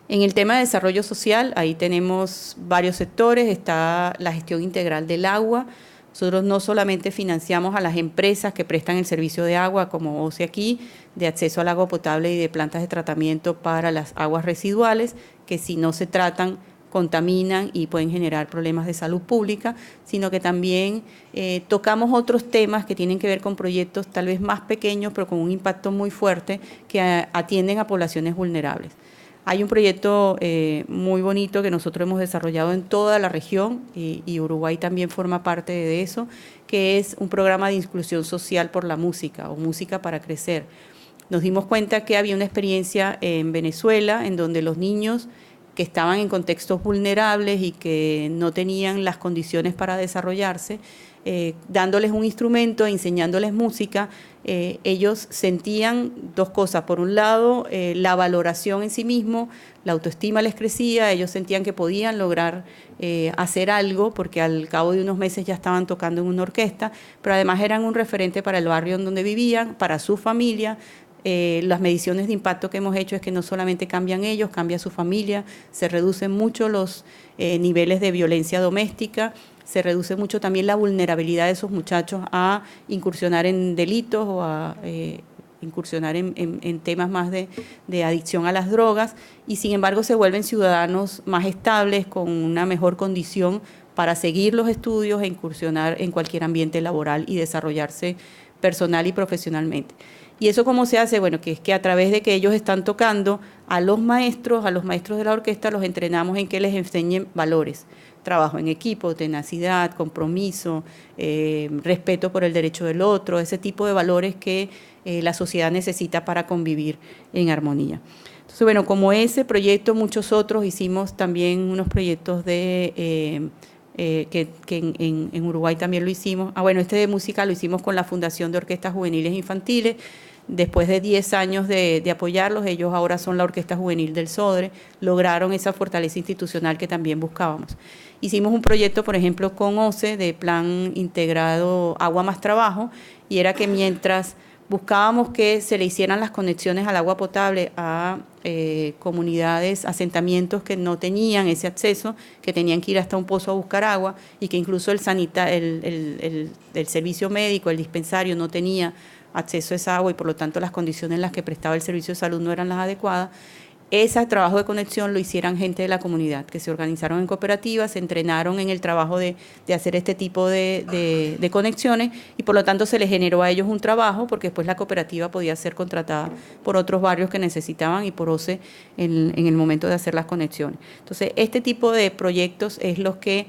En el tema de desarrollo social, ahí tenemos varios sectores. Está la gestión integral del agua. Nosotros no solamente financiamos a las empresas que prestan el servicio de agua, como OCE aquí, de acceso al agua potable y de plantas de tratamiento para las aguas residuales, que si no se tratan contaminan y pueden generar problemas de salud pública, sino que también tocamos otros temas que tienen que ver con proyectos tal vez más pequeños, pero con un impacto muy fuerte, que atienden a poblaciones vulnerables. Hay un proyecto muy bonito que nosotros hemos desarrollado en toda la región y Uruguay también forma parte de eso, que es un programa de inclusión social por la música o música para crecer. Nos dimos cuenta que había una experiencia en Venezuela en donde los niños que estaban en contextos vulnerables y que no tenían las condiciones para desarrollarse, dándoles un instrumento, enseñándoles música, ellos sentían dos cosas. Por un lado, la valoración en sí mismo, la autoestima les crecía, ellos sentían que podían lograr hacer algo, porque al cabo de unos meses ya estaban tocando en una orquesta, pero además eran un referente para el barrio en donde vivían, para su familia. Las mediciones de impacto que hemos hecho es que no solamente cambian ellos, cambia su familia, se reducen mucho los niveles de violencia doméstica, se reduce mucho también la vulnerabilidad de esos muchachos a incursionar en delitos o a incursionar en temas más de adicción a las drogas, y sin embargo se vuelven ciudadanos más estables, con una mejor condición para seguir los estudios e incursionar en cualquier ambiente laboral y desarrollarse personal y profesionalmente. ¿Y eso cómo se hace? Bueno, que es que a través de que ellos están tocando a los maestros de la orquesta, los entrenamos en que les enseñen valores. Trabajo en equipo, tenacidad, compromiso, respeto por el derecho del otro, ese tipo de valores que la sociedad necesita para convivir en armonía. Entonces, bueno, como ese proyecto, muchos otros, hicimos también unos proyectos de que en Uruguay también lo hicimos. Bueno, este de música lo hicimos con la Fundación de Orquestas Juveniles Infantiles. Después de 10 años de apoyarlos, ellos ahora son la Orquesta Juvenil del Sodre, lograron esa fortaleza institucional que también buscábamos. Hicimos un proyecto, por ejemplo, con OCE, de Plan Integrado Agua más Trabajo, y era que mientras buscábamos que se le hicieran las conexiones al agua potable a comunidades, asentamientos que no tenían ese acceso, que tenían que ir hasta un pozo a buscar agua, y que incluso el servicio médico, el dispensario, no tenía acceso a esa agua y por lo tanto las condiciones en las que prestaba el servicio de salud no eran las adecuadas. Ese trabajo de conexión lo hicieran gente de la comunidad, que se organizaron en cooperativas, se entrenaron en el trabajo de hacer este tipo de conexiones, y por lo tanto se les generó a ellos un trabajo, porque después la cooperativa podía ser contratada por otros barrios que necesitaban y por OCE en el momento de hacer las conexiones. Entonces, este tipo de proyectos es los que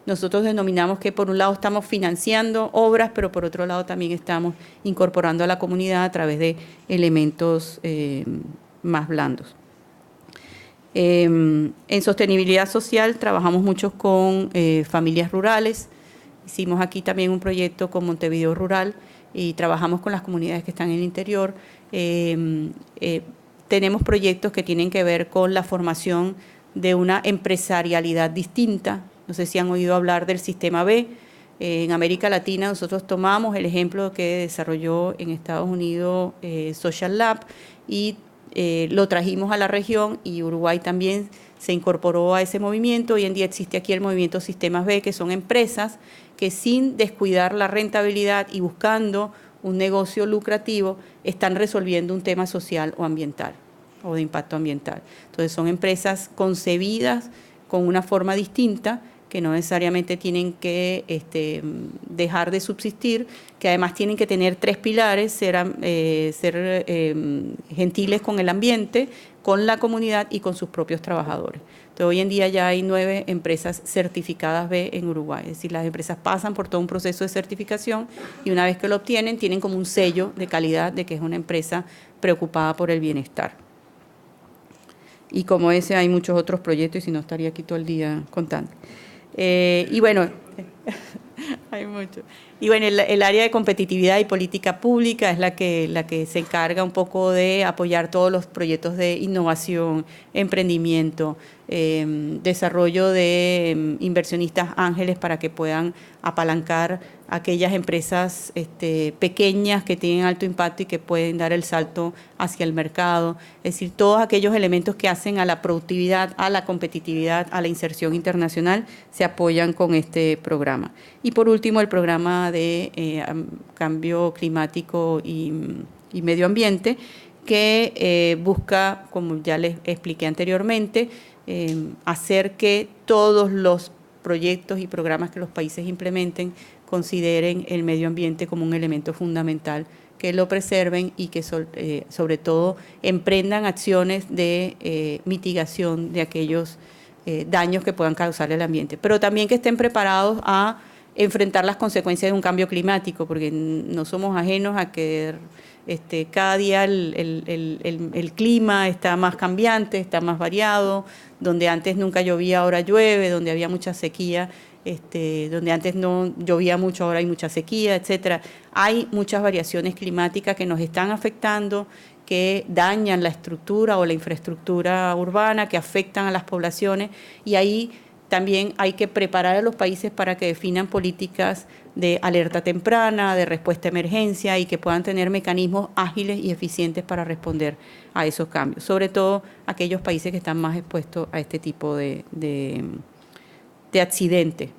nosotros denominamos que por un lado estamos financiando obras, pero por otro lado también estamos incorporando a la comunidad a través de elementos más blandos. En sostenibilidad social trabajamos mucho con familias rurales. Hicimos aquí también un proyecto con Montevideo Rural y trabajamos con las comunidades que están en el interior. Tenemos proyectos que tienen que ver con la formación de una empresarialidad distinta. No sé si han oído hablar del Sistema B. En América Latina nosotros tomamos el ejemplo que desarrolló en Estados Unidos Social Lab y lo trajimos a la región, y Uruguay también se incorporó a ese movimiento. Hoy en día existe aquí el movimiento Sistemas B, que son empresas que sin descuidar la rentabilidad y buscando un negocio lucrativo están resolviendo un tema social o ambiental o de impacto ambiental. Entonces son empresas concebidas con una forma distinta, que no necesariamente tienen que dejar de subsistir, que además tienen que tener 3 pilares: ser gentiles con el ambiente, con la comunidad y con sus propios trabajadores. Entonces, hoy en día ya hay 9 empresas certificadas B en Uruguay, es decir, las empresas pasan por todo un proceso de certificación y una vez que lo obtienen, tienen como un sello de calidad de que es una empresa preocupada por el bienestar. Y como ese hay muchos otros proyectos, y si no estaría aquí todo el día contando. Y bueno, hay mucho. Y bueno, el área de competitividad y política pública es la que se encarga un poco de apoyar todos los proyectos de innovación, emprendimiento, desarrollo de inversionistas ángeles para que puedan apalancar aquellas empresas pequeñas que tienen alto impacto y que pueden dar el salto hacia el mercado. Es decir, todos aquellos elementos que hacen a la productividad, a la competitividad, a la inserción internacional, se apoyan con este programa. Y por último, el programa de cambio climático y medio ambiente, que busca, como ya les expliqué anteriormente, hacer que todos los proyectos y programas que los países implementen consideren el medio ambiente como un elemento fundamental, que lo preserven y que sobre todo emprendan acciones de mitigación de aquellos daños que puedan causar el ambiente, pero también que estén preparados a enfrentar las consecuencias de un cambio climático, porque no somos ajenos a que cada día el clima está más cambiante, está más variado, donde antes nunca llovía, ahora llueve, donde había mucha sequía, donde antes no llovía mucho, ahora hay mucha sequía, etcétera. Hay muchas variaciones climáticas que nos están afectando, que dañan la estructura o la infraestructura urbana, que afectan a las poblaciones, y ahí también hay que preparar a los países para que definan políticas de alerta temprana, de respuesta a emergencia, y que puedan tener mecanismos ágiles y eficientes para responder a esos cambios, sobre todo aquellos países que están más expuestos a este tipo de accidente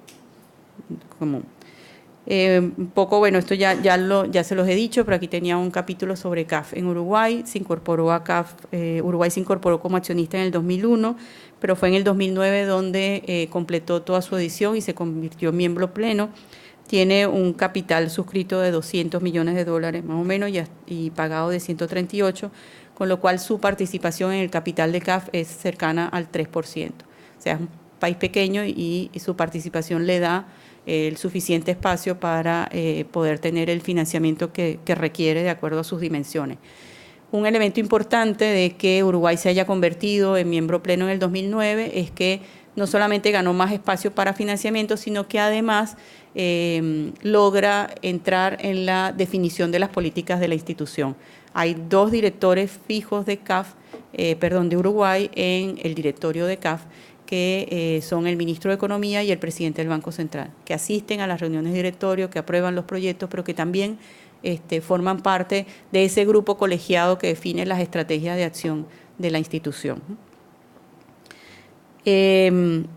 común. Un poco, bueno, esto ya se los he dicho, pero aquí tenía un capítulo sobre CAF en Uruguay. Se incorporó a CAF, Uruguay se incorporó como accionista en el 2001, pero fue en el 2009 donde completó toda su edición y se convirtió en miembro pleno. Tiene un capital suscrito de $200 millones más o menos y pagado de 138, con lo cual su participación en el capital de CAF es cercana al 3%. O sea, es un país pequeño y su participación le da el suficiente espacio para poder tener el financiamiento que requiere de acuerdo a sus dimensiones. Un elemento importante de que Uruguay se haya convertido en miembro pleno en el 2009 es que no solamente ganó más espacio para financiamiento, sino que además logra entrar en la definición de las políticas de la institución. Hay 2 directores fijos de de Uruguay en el directorio de CAF, que son el ministro de Economía y el presidente del Banco Central, que asisten a las reuniones de directorio, que aprueban los proyectos, pero que también forman parte de ese grupo colegiado que define las estrategias de acción de la institución.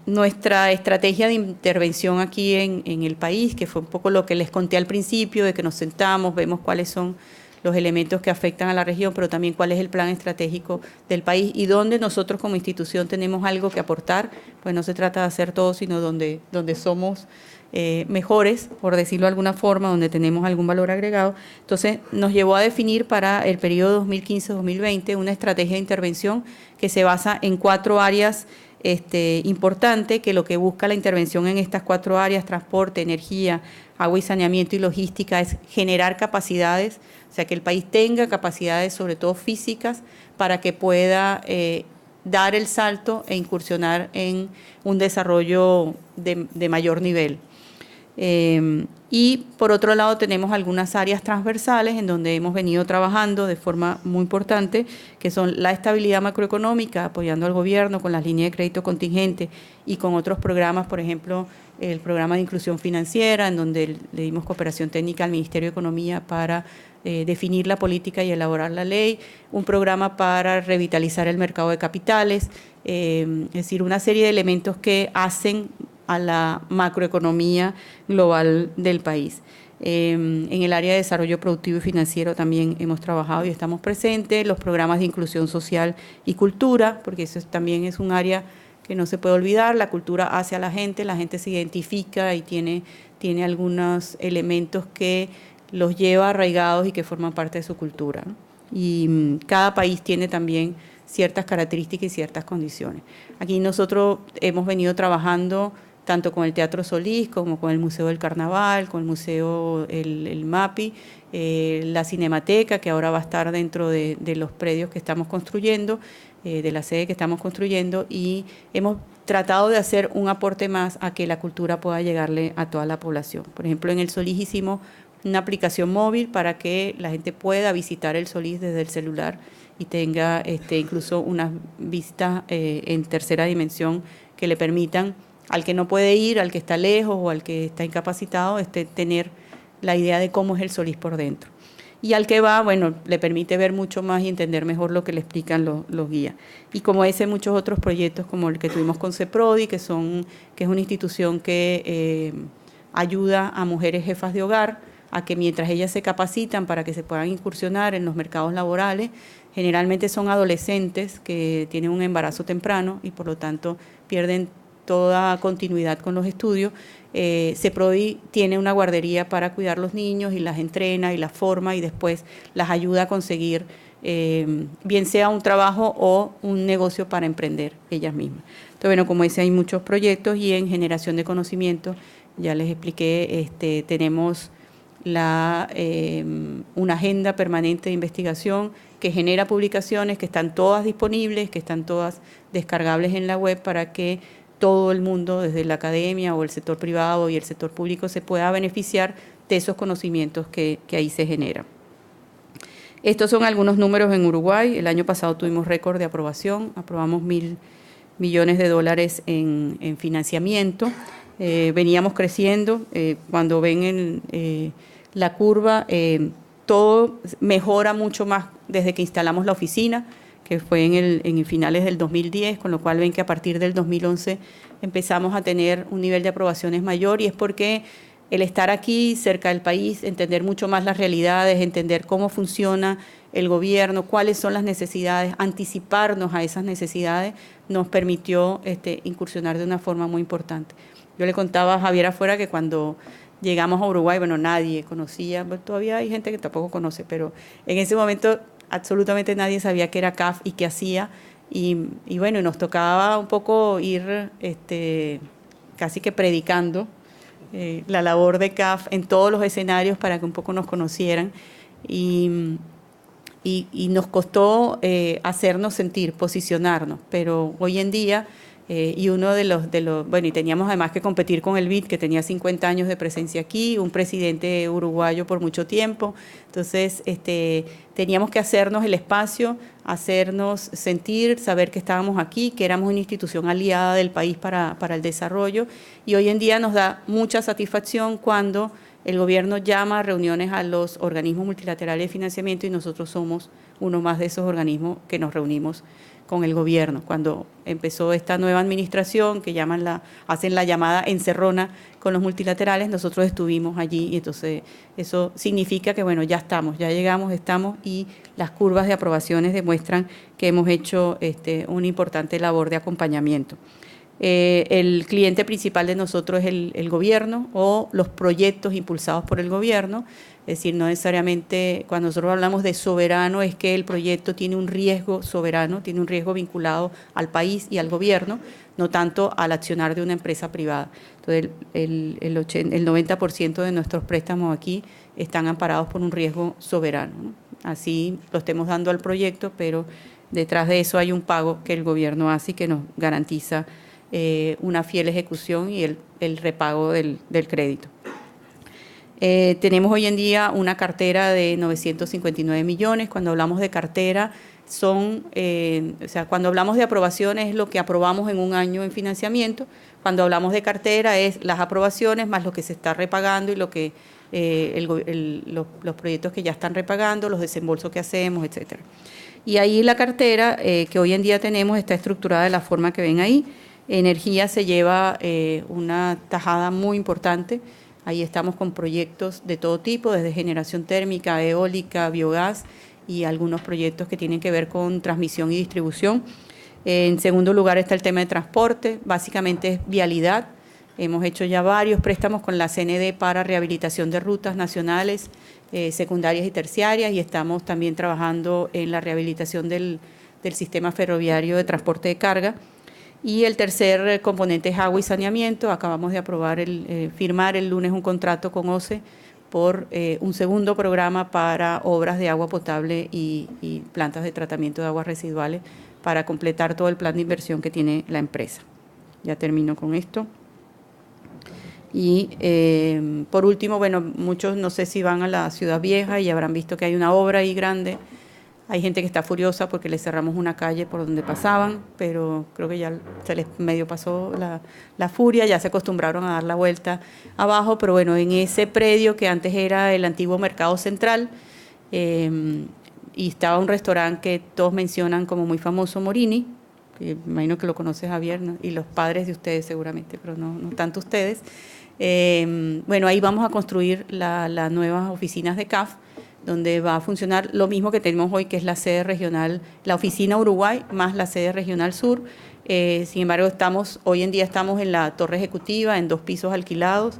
Nuestra estrategia de intervención aquí en el país, que fue un poco lo que les conté al principio, de que nos sentamos, vemos cuáles son los elementos que afectan a la región, pero también cuál es el plan estratégico del país y dónde nosotros como institución tenemos algo que aportar. Pues no se trata de hacer todo, sino donde somos mejores, por decirlo de alguna forma, donde tenemos algún valor agregado. Entonces nos llevó a definir para el periodo 2015-2020 una estrategia de intervención que se basa en 4 áreas importantes, que lo que busca la intervención en estas 4 áreas, transporte, energía, agua y saneamiento y logística, es generar capacidades, o sea, que el país tenga capacidades, sobre todo físicas, para que pueda dar el salto e incursionar en un desarrollo de mayor nivel. Y por otro lado tenemos algunas áreas transversales en donde hemos venido trabajando de forma muy importante, que son la estabilidad macroeconómica, apoyando al gobierno con las líneas de crédito contingente y con otros programas, por ejemplo, el programa de inclusión financiera, en donde le dimos cooperación técnica al Ministerio de Economía para definir la política y elaborar la ley, un programa para revitalizar el mercado de capitales, es decir, una serie de elementos que hacen a la macroeconomía global del país. En el área de desarrollo productivo y financiero también hemos trabajado y estamos presentes, los programas de inclusión social y cultura, porque eso también es un área que no se puede olvidar. La cultura hace a la gente se identifica y tiene algunos elementos que los lleva arraigados y que forman parte de su cultura, ¿no? Y cada país tiene también ciertas características y ciertas condiciones. Aquí nosotros hemos venido trabajando tanto con el Teatro Solís como con el Museo del Carnaval, con el Museo el MAPI, la Cinemateca, que ahora va a estar dentro de los predios que estamos construyendo, de la sede que estamos construyendo, y hemos tratado de hacer un aporte más a que la cultura pueda llegarle a toda la población. Por ejemplo, en el Solís hicimos una aplicación móvil para que la gente pueda visitar el Solís desde el celular y tenga incluso unas vistas en tercera dimensión que le permitan al que no puede ir, al que está lejos o al que está incapacitado, tener la idea de cómo es el Solís por dentro. Y al que va, bueno, le permite ver mucho más y entender mejor lo que le explican los guías. Y como ese, muchos otros proyectos como el que tuvimos con CEPRODI, que es una institución que ayuda a mujeres jefas de hogar a que mientras ellas se capacitan para que se puedan incursionar en los mercados laborales, generalmente son adolescentes que tienen un embarazo temprano y por lo tanto pierden toda continuidad con los estudios. CEPRODI tiene una guardería para cuidar los niños y las entrena y las forma y después las ayuda a conseguir bien sea un trabajo o un negocio para emprender ellas mismas. Entonces, bueno, como dice, hay muchos proyectos y en generación de conocimiento, ya les expliqué, tenemos una agenda permanente de investigación que genera publicaciones que están todas disponibles, que están todas descargables en la web para que todo el mundo, desde la academia o el sector privado y el sector público, se pueda beneficiar de esos conocimientos que ahí se generan. Estos son algunos números en Uruguay. El año pasado tuvimos récord de aprobación, aprobamos $1.000 millones en financiamiento. Veníamos creciendo, cuando ven la curva, todo mejora mucho más desde que instalamos la oficina, que fue en finales del 2010, con lo cual ven que a partir del 2011 empezamos a tener un nivel de aprobaciones mayor, y es porque el estar aquí cerca del país, entender mucho más las realidades, entender cómo funciona el gobierno, cuáles son las necesidades, anticiparnos a esas necesidades, nos permitió incursionar de una forma muy importante. Yo le contaba a Javier afuera que cuando llegamos a Uruguay, bueno, nadie conocía, todavía hay gente que tampoco conoce, pero en ese momento absolutamente nadie sabía qué era CAF y qué hacía, y bueno, nos tocaba un poco ir casi que predicando la labor de CAF en todos los escenarios para que un poco nos conocieran, y y nos costó hacernos sentir, posicionarnos, pero hoy en día, y uno de los, bueno, y teníamos además que competir con el BID, que tenía 50 años de presencia aquí, un presidente uruguayo por mucho tiempo, entonces teníamos que hacernos el espacio, hacernos sentir, saber que estábamos aquí, que éramos una institución aliada del país para el desarrollo, y hoy en día nos da mucha satisfacción cuando el gobierno llama a reuniones a los organismos multilaterales de financiamiento y nosotros somos uno más de esos organismos que nos reunimos con el gobierno. Cuando empezó esta nueva administración, que hacen la llamada encerrona con los multilaterales, nosotros estuvimos allí y entonces eso significa que bueno, ya estamos, ya llegamos, estamos y las curvas de aprobaciones demuestran que hemos hecho una importante labor de acompañamiento. El cliente principal de nosotros es el gobierno o los proyectos impulsados por el gobierno, es decir, no necesariamente cuando nosotros hablamos de soberano es que el proyecto tiene un riesgo soberano, tiene un riesgo vinculado al país y al gobierno, no tanto al accionar de una empresa privada. Entonces el 90% de nuestros préstamos aquí están amparados por un riesgo soberano, ¿no? Así lo estemos dando al proyecto, pero detrás de eso hay un pago que el gobierno hace y que nos garantiza una fiel ejecución y el repago del crédito. Tenemos hoy en día una cartera de 959 millones. Cuando hablamos de cartera, cuando hablamos de aprobaciones es lo que aprobamos en un año en financiamiento. Cuando hablamos de cartera es las aprobaciones más lo que se está repagando y lo que los proyectos que ya están repagando, los desembolsos que hacemos, etcétera. Y ahí la cartera que hoy en día tenemos está estructurada de la forma que ven ahí. Energía se lleva una tajada muy importante. Ahí estamos con proyectos de todo tipo, desde generación térmica, eólica, biogás y algunos proyectos que tienen que ver con transmisión y distribución. En segundo lugar está el tema de transporte, básicamente es vialidad. Hemos hecho ya varios préstamos con la CND para rehabilitación de rutas nacionales, secundarias y terciarias, y estamos también trabajando en la rehabilitación del sistema ferroviario de transporte de carga. Y el tercer componente es agua y saneamiento. Acabamos de firmar el lunes un contrato con OCE por un segundo programa para obras de agua potable y plantas de tratamiento de aguas residuales para completar todo el plan de inversión que tiene la empresa. Ya termino con esto. Y por último, bueno, muchos no sé si van a la Ciudad Vieja y habrán visto que hay una obra ahí grande. Hay gente que está furiosa porque le cerramos una calle por donde pasaban, pero creo que ya se les medio pasó la furia, ya se acostumbraron a dar la vuelta abajo, pero bueno, en ese predio que antes era el antiguo Mercado Central, y estaba un restaurante que todos mencionan como muy famoso, Morini, que imagino que lo conoce Javier, ¿no? Y los padres de ustedes seguramente, pero no tanto ustedes. Bueno, ahí vamos a construir las nuevas oficinas de CAF, donde va a funcionar lo mismo que tenemos hoy, que es la sede regional, la oficina Uruguay más la sede regional sur. Sin embargo, hoy en día estamos en la torre ejecutiva, en 2 pisos alquilados,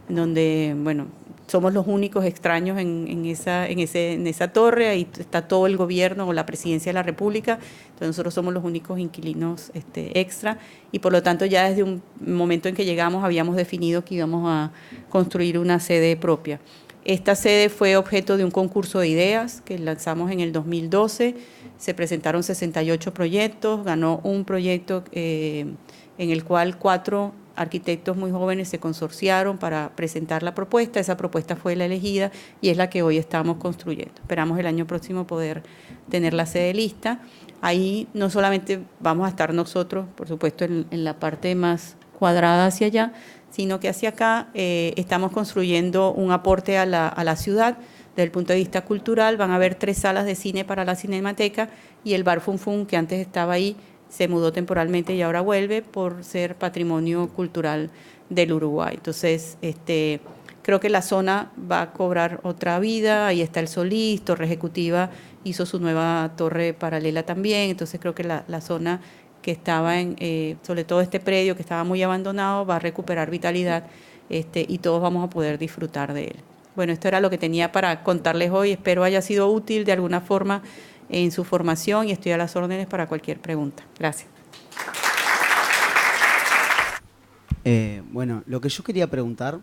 donde, bueno, somos los únicos extraños en esa torre. Ahí está todo el gobierno o la presidencia de la República, entonces nosotros somos los únicos inquilinos extra, y por lo tanto ya desde un momento en que llegamos habíamos definido que íbamos a construir una sede propia. Esta sede fue objeto de un concurso de ideas que lanzamos en el 2012, se presentaron 68 proyectos, ganó un proyecto en el cual 4 arquitectos muy jóvenes se consorciaron para presentar la propuesta. Esa propuesta fue la elegida y es la que hoy estamos construyendo. Esperamos el año próximo poder tener la sede lista. Ahí no solamente vamos a estar nosotros, por supuesto, en la parte más cuadrada hacia allá, sino que hacia acá estamos construyendo un aporte a la ciudad desde el punto de vista cultural. Van a haber 3 salas de cine para la Cinemateca y el Bar Fun Fun, que antes estaba ahí, se mudó temporalmente y ahora vuelve por ser patrimonio cultural del Uruguay. Entonces, creo que la zona va a cobrar otra vida. Ahí está el Solís, Torre Ejecutiva hizo su nueva torre paralela también. Entonces, creo que la zona que estaba sobre todo este predio que estaba muy abandonado, va a recuperar vitalidad y todos vamos a poder disfrutar de él. Bueno, esto era lo que tenía para contarles hoy. Espero haya sido útil de alguna forma en su formación y estoy a las órdenes para cualquier pregunta. Gracias. Bueno, lo que yo quería preguntar,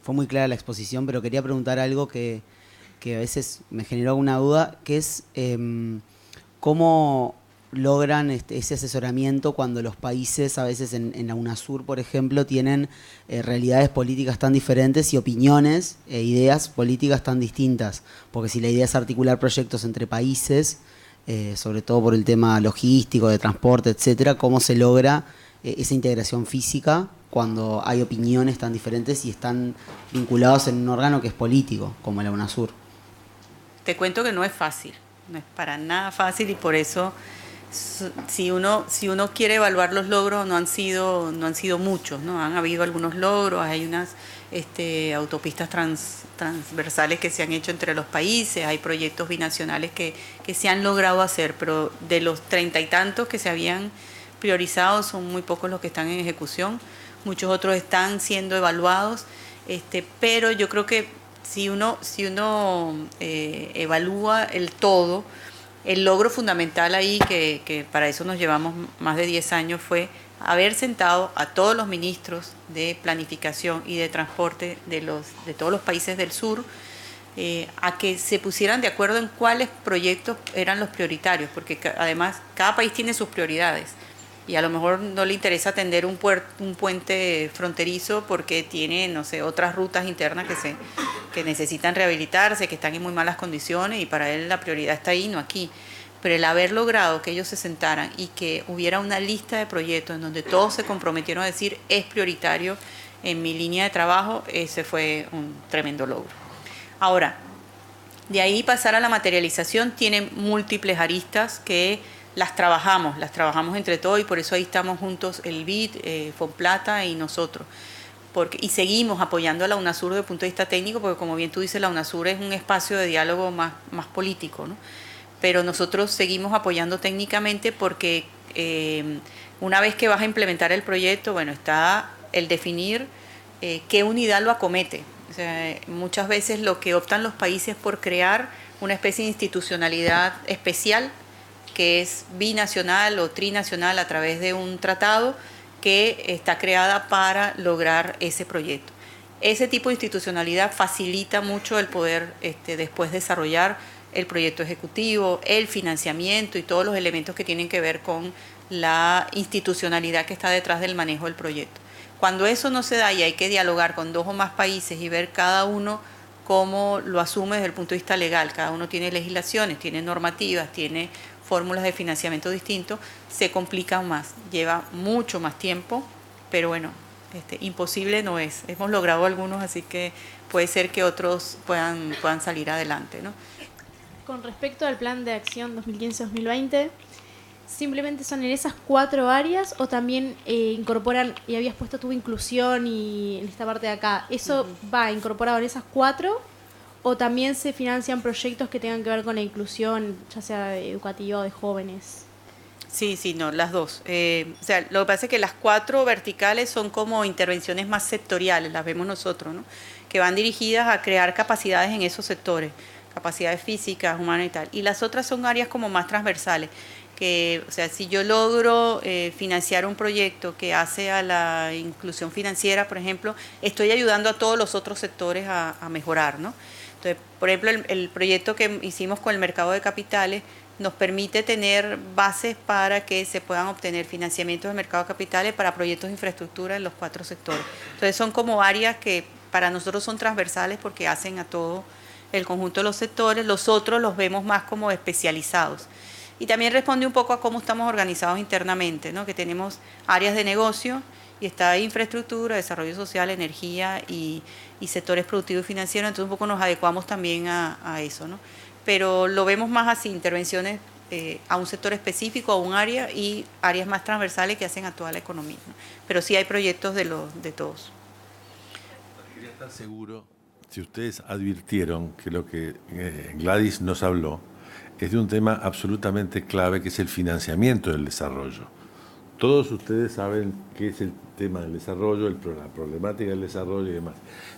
fue muy clara la exposición, pero quería preguntar algo que que a veces me generó una duda, que es cómo logran ese asesoramiento cuando los países, a veces en la UNASUR, por ejemplo, tienen realidades políticas tan diferentes y opiniones e ideas políticas tan distintas. Porque si la idea es articular proyectos entre países, sobre todo por el tema logístico, de transporte, etcétera, ¿cómo se logra esa integración física cuando hay opiniones tan diferentes y están vinculados en un órgano que es político, como la UNASUR? Te cuento que no es fácil, no es para nada fácil, y por eso si uno quiere evaluar los logros, no han sido muchos, ¿no? Han habido algunos logros, hay unas autopistas transversales que se han hecho entre los países, hay proyectos binacionales que se han logrado hacer, pero de los 30 y tantos que se habían priorizado, son muy pocos los que están en ejecución, muchos otros están siendo evaluados, pero yo creo que si uno evalúa el todo, el logro fundamental ahí, que para eso nos llevamos más de 10 años, fue haber sentado a todos los ministros de planificación y de transporte de todos los países del sur, a que se pusieran de acuerdo en cuáles proyectos eran los prioritarios, porque además cada país tiene sus prioridades y a lo mejor no le interesa atender un puente fronterizo porque tiene, no sé, otras rutas internas que necesitan rehabilitarse, que están en muy malas condiciones, y para él la prioridad está ahí, no aquí. Pero el haber logrado que ellos se sentaran y que hubiera una lista de proyectos en donde todos se comprometieron a decir es prioritario en mi línea de trabajo, ese fue un tremendo logro. Ahora, de ahí pasar a la materialización tiene múltiples aristas que las trabajamos entre todos, y por eso ahí estamos juntos el BID, Fonplata y nosotros. Y seguimos apoyando a la UNASUR desde el punto de vista técnico, porque como bien tú dices, la UNASUR es un espacio de diálogo más político, ¿no? Pero nosotros seguimos apoyando técnicamente porque una vez que vas a implementar el proyecto, bueno, está el definir qué unidad lo acomete. O sea, muchas veces lo que optan los países por crear una especie de institucionalidad especial, que es binacional o trinacional a través de un tratado que está creada para lograr ese proyecto. Ese tipo de institucionalidad facilita mucho el poder después desarrollar el proyecto ejecutivo, el financiamiento y todos los elementos que tienen que ver con la institucionalidad que está detrás del manejo del proyecto. Cuando eso no se da y hay que dialogar con 2 o más países y ver cada uno cómo lo asume desde el punto de vista legal, cada uno tiene legislaciones, tiene normativas, tiene fórmulas de financiamiento distintos, se complica más, lleva mucho más tiempo, pero bueno, imposible no es. Hemos logrado algunos, así que puede ser que otros puedan salir adelante, ¿no? Con respecto al plan de acción 2015-2020, ¿simplemente son en esas 4 áreas o también incorporan, y habías puesto tu inclusión y en esta parte de acá, ¿eso va incorporado en esas 4 o también se financian proyectos que tengan que ver con la inclusión, ya sea educativa o de jóvenes? Sí, no, las dos. O sea, lo que pasa es que las 4 verticales son como intervenciones más sectoriales, las vemos nosotros, ¿no? Que van dirigidas a crear capacidades en esos sectores, capacidades físicas, humanas y tal. Y las otras son áreas como más transversales, que, o sea, si yo logro financiar un proyecto que hace a la inclusión financiera, por ejemplo, estoy ayudando a todos los otros sectores a mejorar, ¿no? Entonces, por ejemplo, el proyecto que hicimos con el mercado de capitales nos permite tener bases para que se puedan obtener financiamientos del mercado de capitales para proyectos de infraestructura en los 4 sectores. Entonces, son como áreas que para nosotros son transversales porque hacen a todo el conjunto de los sectores, los otros los vemos más como especializados. Y también responde un poco a cómo estamos organizados internamente, ¿no? Que tenemos áreas de negocio y está infraestructura, desarrollo social, energía y sectores productivos y financieros, entonces un poco nos adecuamos también a eso, ¿no? Pero lo vemos más así, intervenciones a un sector específico, a un área, y áreas más transversales que hacen a toda la economía, ¿no? Pero sí hay proyectos de todos. Quería estar seguro si ustedes advirtieron que lo que Gladys nos habló es de un tema absolutamente clave, que es el financiamiento del desarrollo. Todos ustedes saben qué es el tema del desarrollo, la problemática del desarrollo y demás.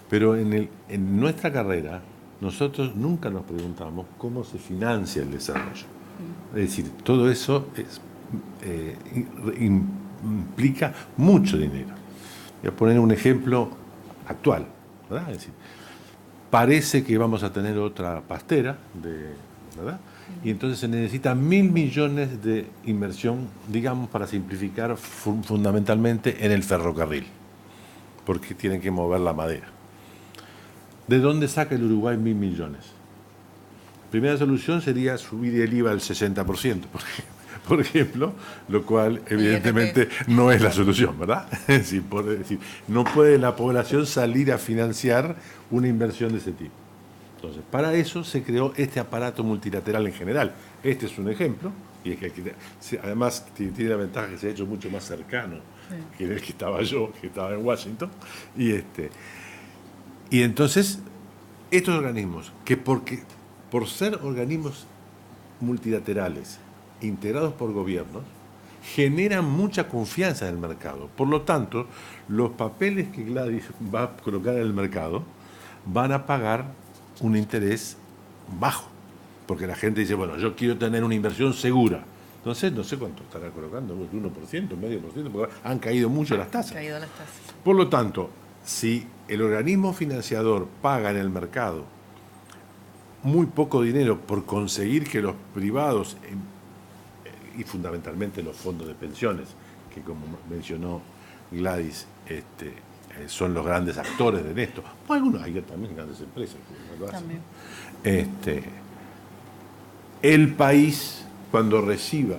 Pero en nuestra carrera, nosotros nunca nos preguntamos cómo se financia el desarrollo. Es decir, todo eso implica mucho dinero. Voy a poner un ejemplo actual, ¿verdad? Es decir, parece que vamos a tener otra pastera, ¿verdad? Y entonces se necesitan 1.000 millones de inversión, digamos, para simplificar fundamentalmente en el ferrocarril, porque tienen que mover la madera. ¿De dónde saca el Uruguay 1.000 millones? Primera solución sería subir el IVA al 60%, por ejemplo, lo cual evidentemente no es la solución, ¿verdad? Es decir, no puede la población salir a financiar una inversión de ese tipo. Entonces, para eso se creó este aparato multilateral en general. Este es un ejemplo, y es que además tiene la ventaja que se ha hecho mucho más cercano que en el que estaba yo, que estaba en Washington. Y entonces, estos organismos, que por ser organismos multilaterales, integrados por gobiernos, generan mucha confianza en el mercado. Por lo tanto, los papeles que Gladys va a colocar en el mercado van a pagar un interés bajo, porque la gente dice, bueno, yo quiero tener una inversión segura. Entonces, no sé cuánto estará colocando, el 1%, medio por ciento, porque han caído mucho las tasas. Por lo tanto, si el organismo financiador paga en el mercado muy poco dinero por conseguir que los privados, y fundamentalmente los fondos de pensiones, que como mencionó Gladys, son los grandes actores de esto, o algunos hay también grandes empresas que lo hacen. El país, cuando reciba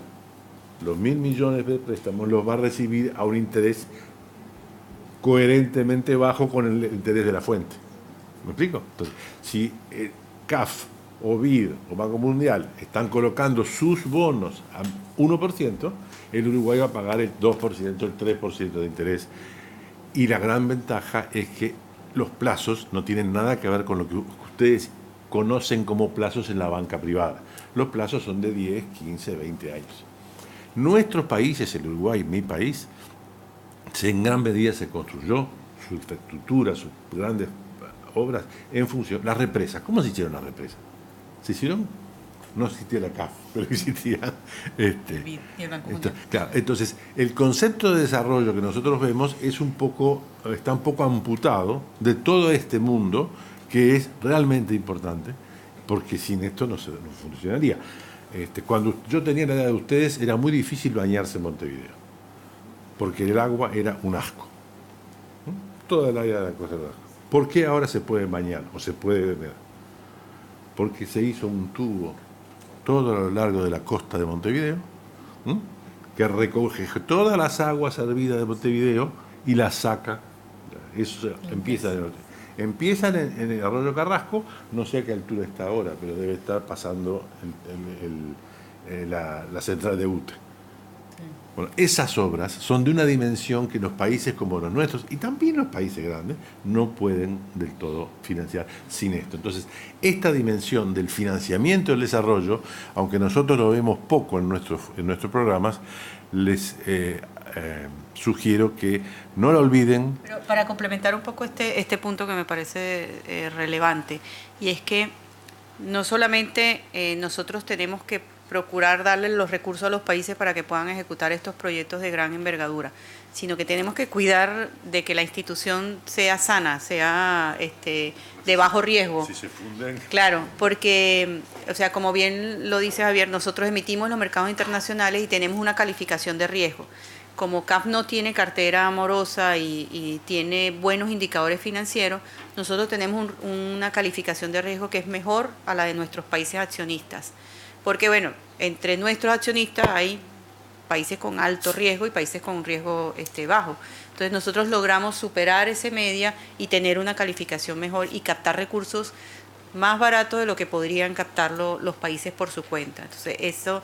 los 1.000 millones de préstamos, los va a recibir a un interés coherentemente bajo con el interés de la fuente. ¿Me explico? Entonces, si CAF o BID o Banco Mundial están colocando sus bonos a 1%, el Uruguay va a pagar el 2%, el 3% de interés. Y la gran ventaja es que los plazos no tienen nada que ver con lo que ustedes conocen como plazos en la banca privada. Los plazos son de 10, 15, 20 años. Nuestros países, el Uruguay, mi país, en gran medida se construyó su infraestructura, sus grandes obras en función. Las represas, ¿cómo se hicieron las represas? ¿Se hicieron? No existía la CAF, pero existía claro, entonces, el concepto de desarrollo que nosotros vemos está un poco amputado de todo este mundo que es realmente importante, porque sin esto no funcionaría. Cuando yo tenía la edad de ustedes era muy difícil bañarse en Montevideo, porque el agua era un asco. Toda la vida de la cosa era un asco. ¿Por qué ahora se puede bañar o se puede beber? Porque se hizo un tubo todo a lo largo de la costa de Montevideo, que recoge todas las aguas hervidas de Montevideo y las saca. Eso empieza en el arroyo Carrasco, no sé a qué altura está ahora, pero debe estar pasando la central de UTE. Bueno, esas obras son de una dimensión que los países como los nuestros, y también los países grandes, no pueden del todo financiar sin esto. Entonces, esta dimensión del financiamiento del desarrollo, aunque nosotros lo vemos poco en nuestros programas, les sugiero que no lo olviden. Pero para complementar un poco este punto que me parece relevante, y es que no solamente nosotros tenemos que procurar darle los recursos a los países para que puedan ejecutar estos proyectos de gran envergadura, sino que tenemos que cuidar de que la institución sea sana, sea de bajo riesgo. Si se funden. Claro, porque, o sea, como bien lo dice Javier, nosotros emitimos los mercados internacionales y tenemos una calificación de riesgo. Como CAF no tiene cartera amorosa y tiene buenos indicadores financieros, nosotros tenemos una calificación de riesgo que es mejor a la de nuestros países accionistas. Porque, bueno, entre nuestros accionistas hay países con alto riesgo y países con riesgo bajo. Entonces, nosotros logramos superar ese media y tener una calificación mejor y captar recursos más baratos de lo que podrían captarlo los países por su cuenta. Entonces, eso,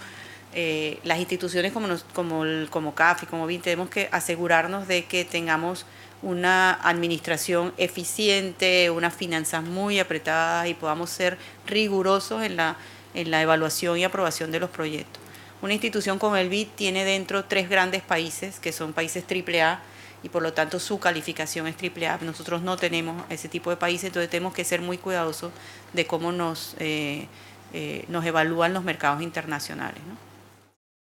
las instituciones como CAF y como BID tenemos que asegurarnos de que tengamos una administración eficiente, unas finanzas muy apretadas y podamos ser rigurosos en la evaluación y aprobación de los proyectos. Una institución como el BID tiene dentro 3 grandes países, que son países AAA, y por lo tanto su calificación es AAA. Nosotros no tenemos ese tipo de países, entonces tenemos que ser muy cuidadosos de cómo nos evalúan los mercados internacionales, ¿no?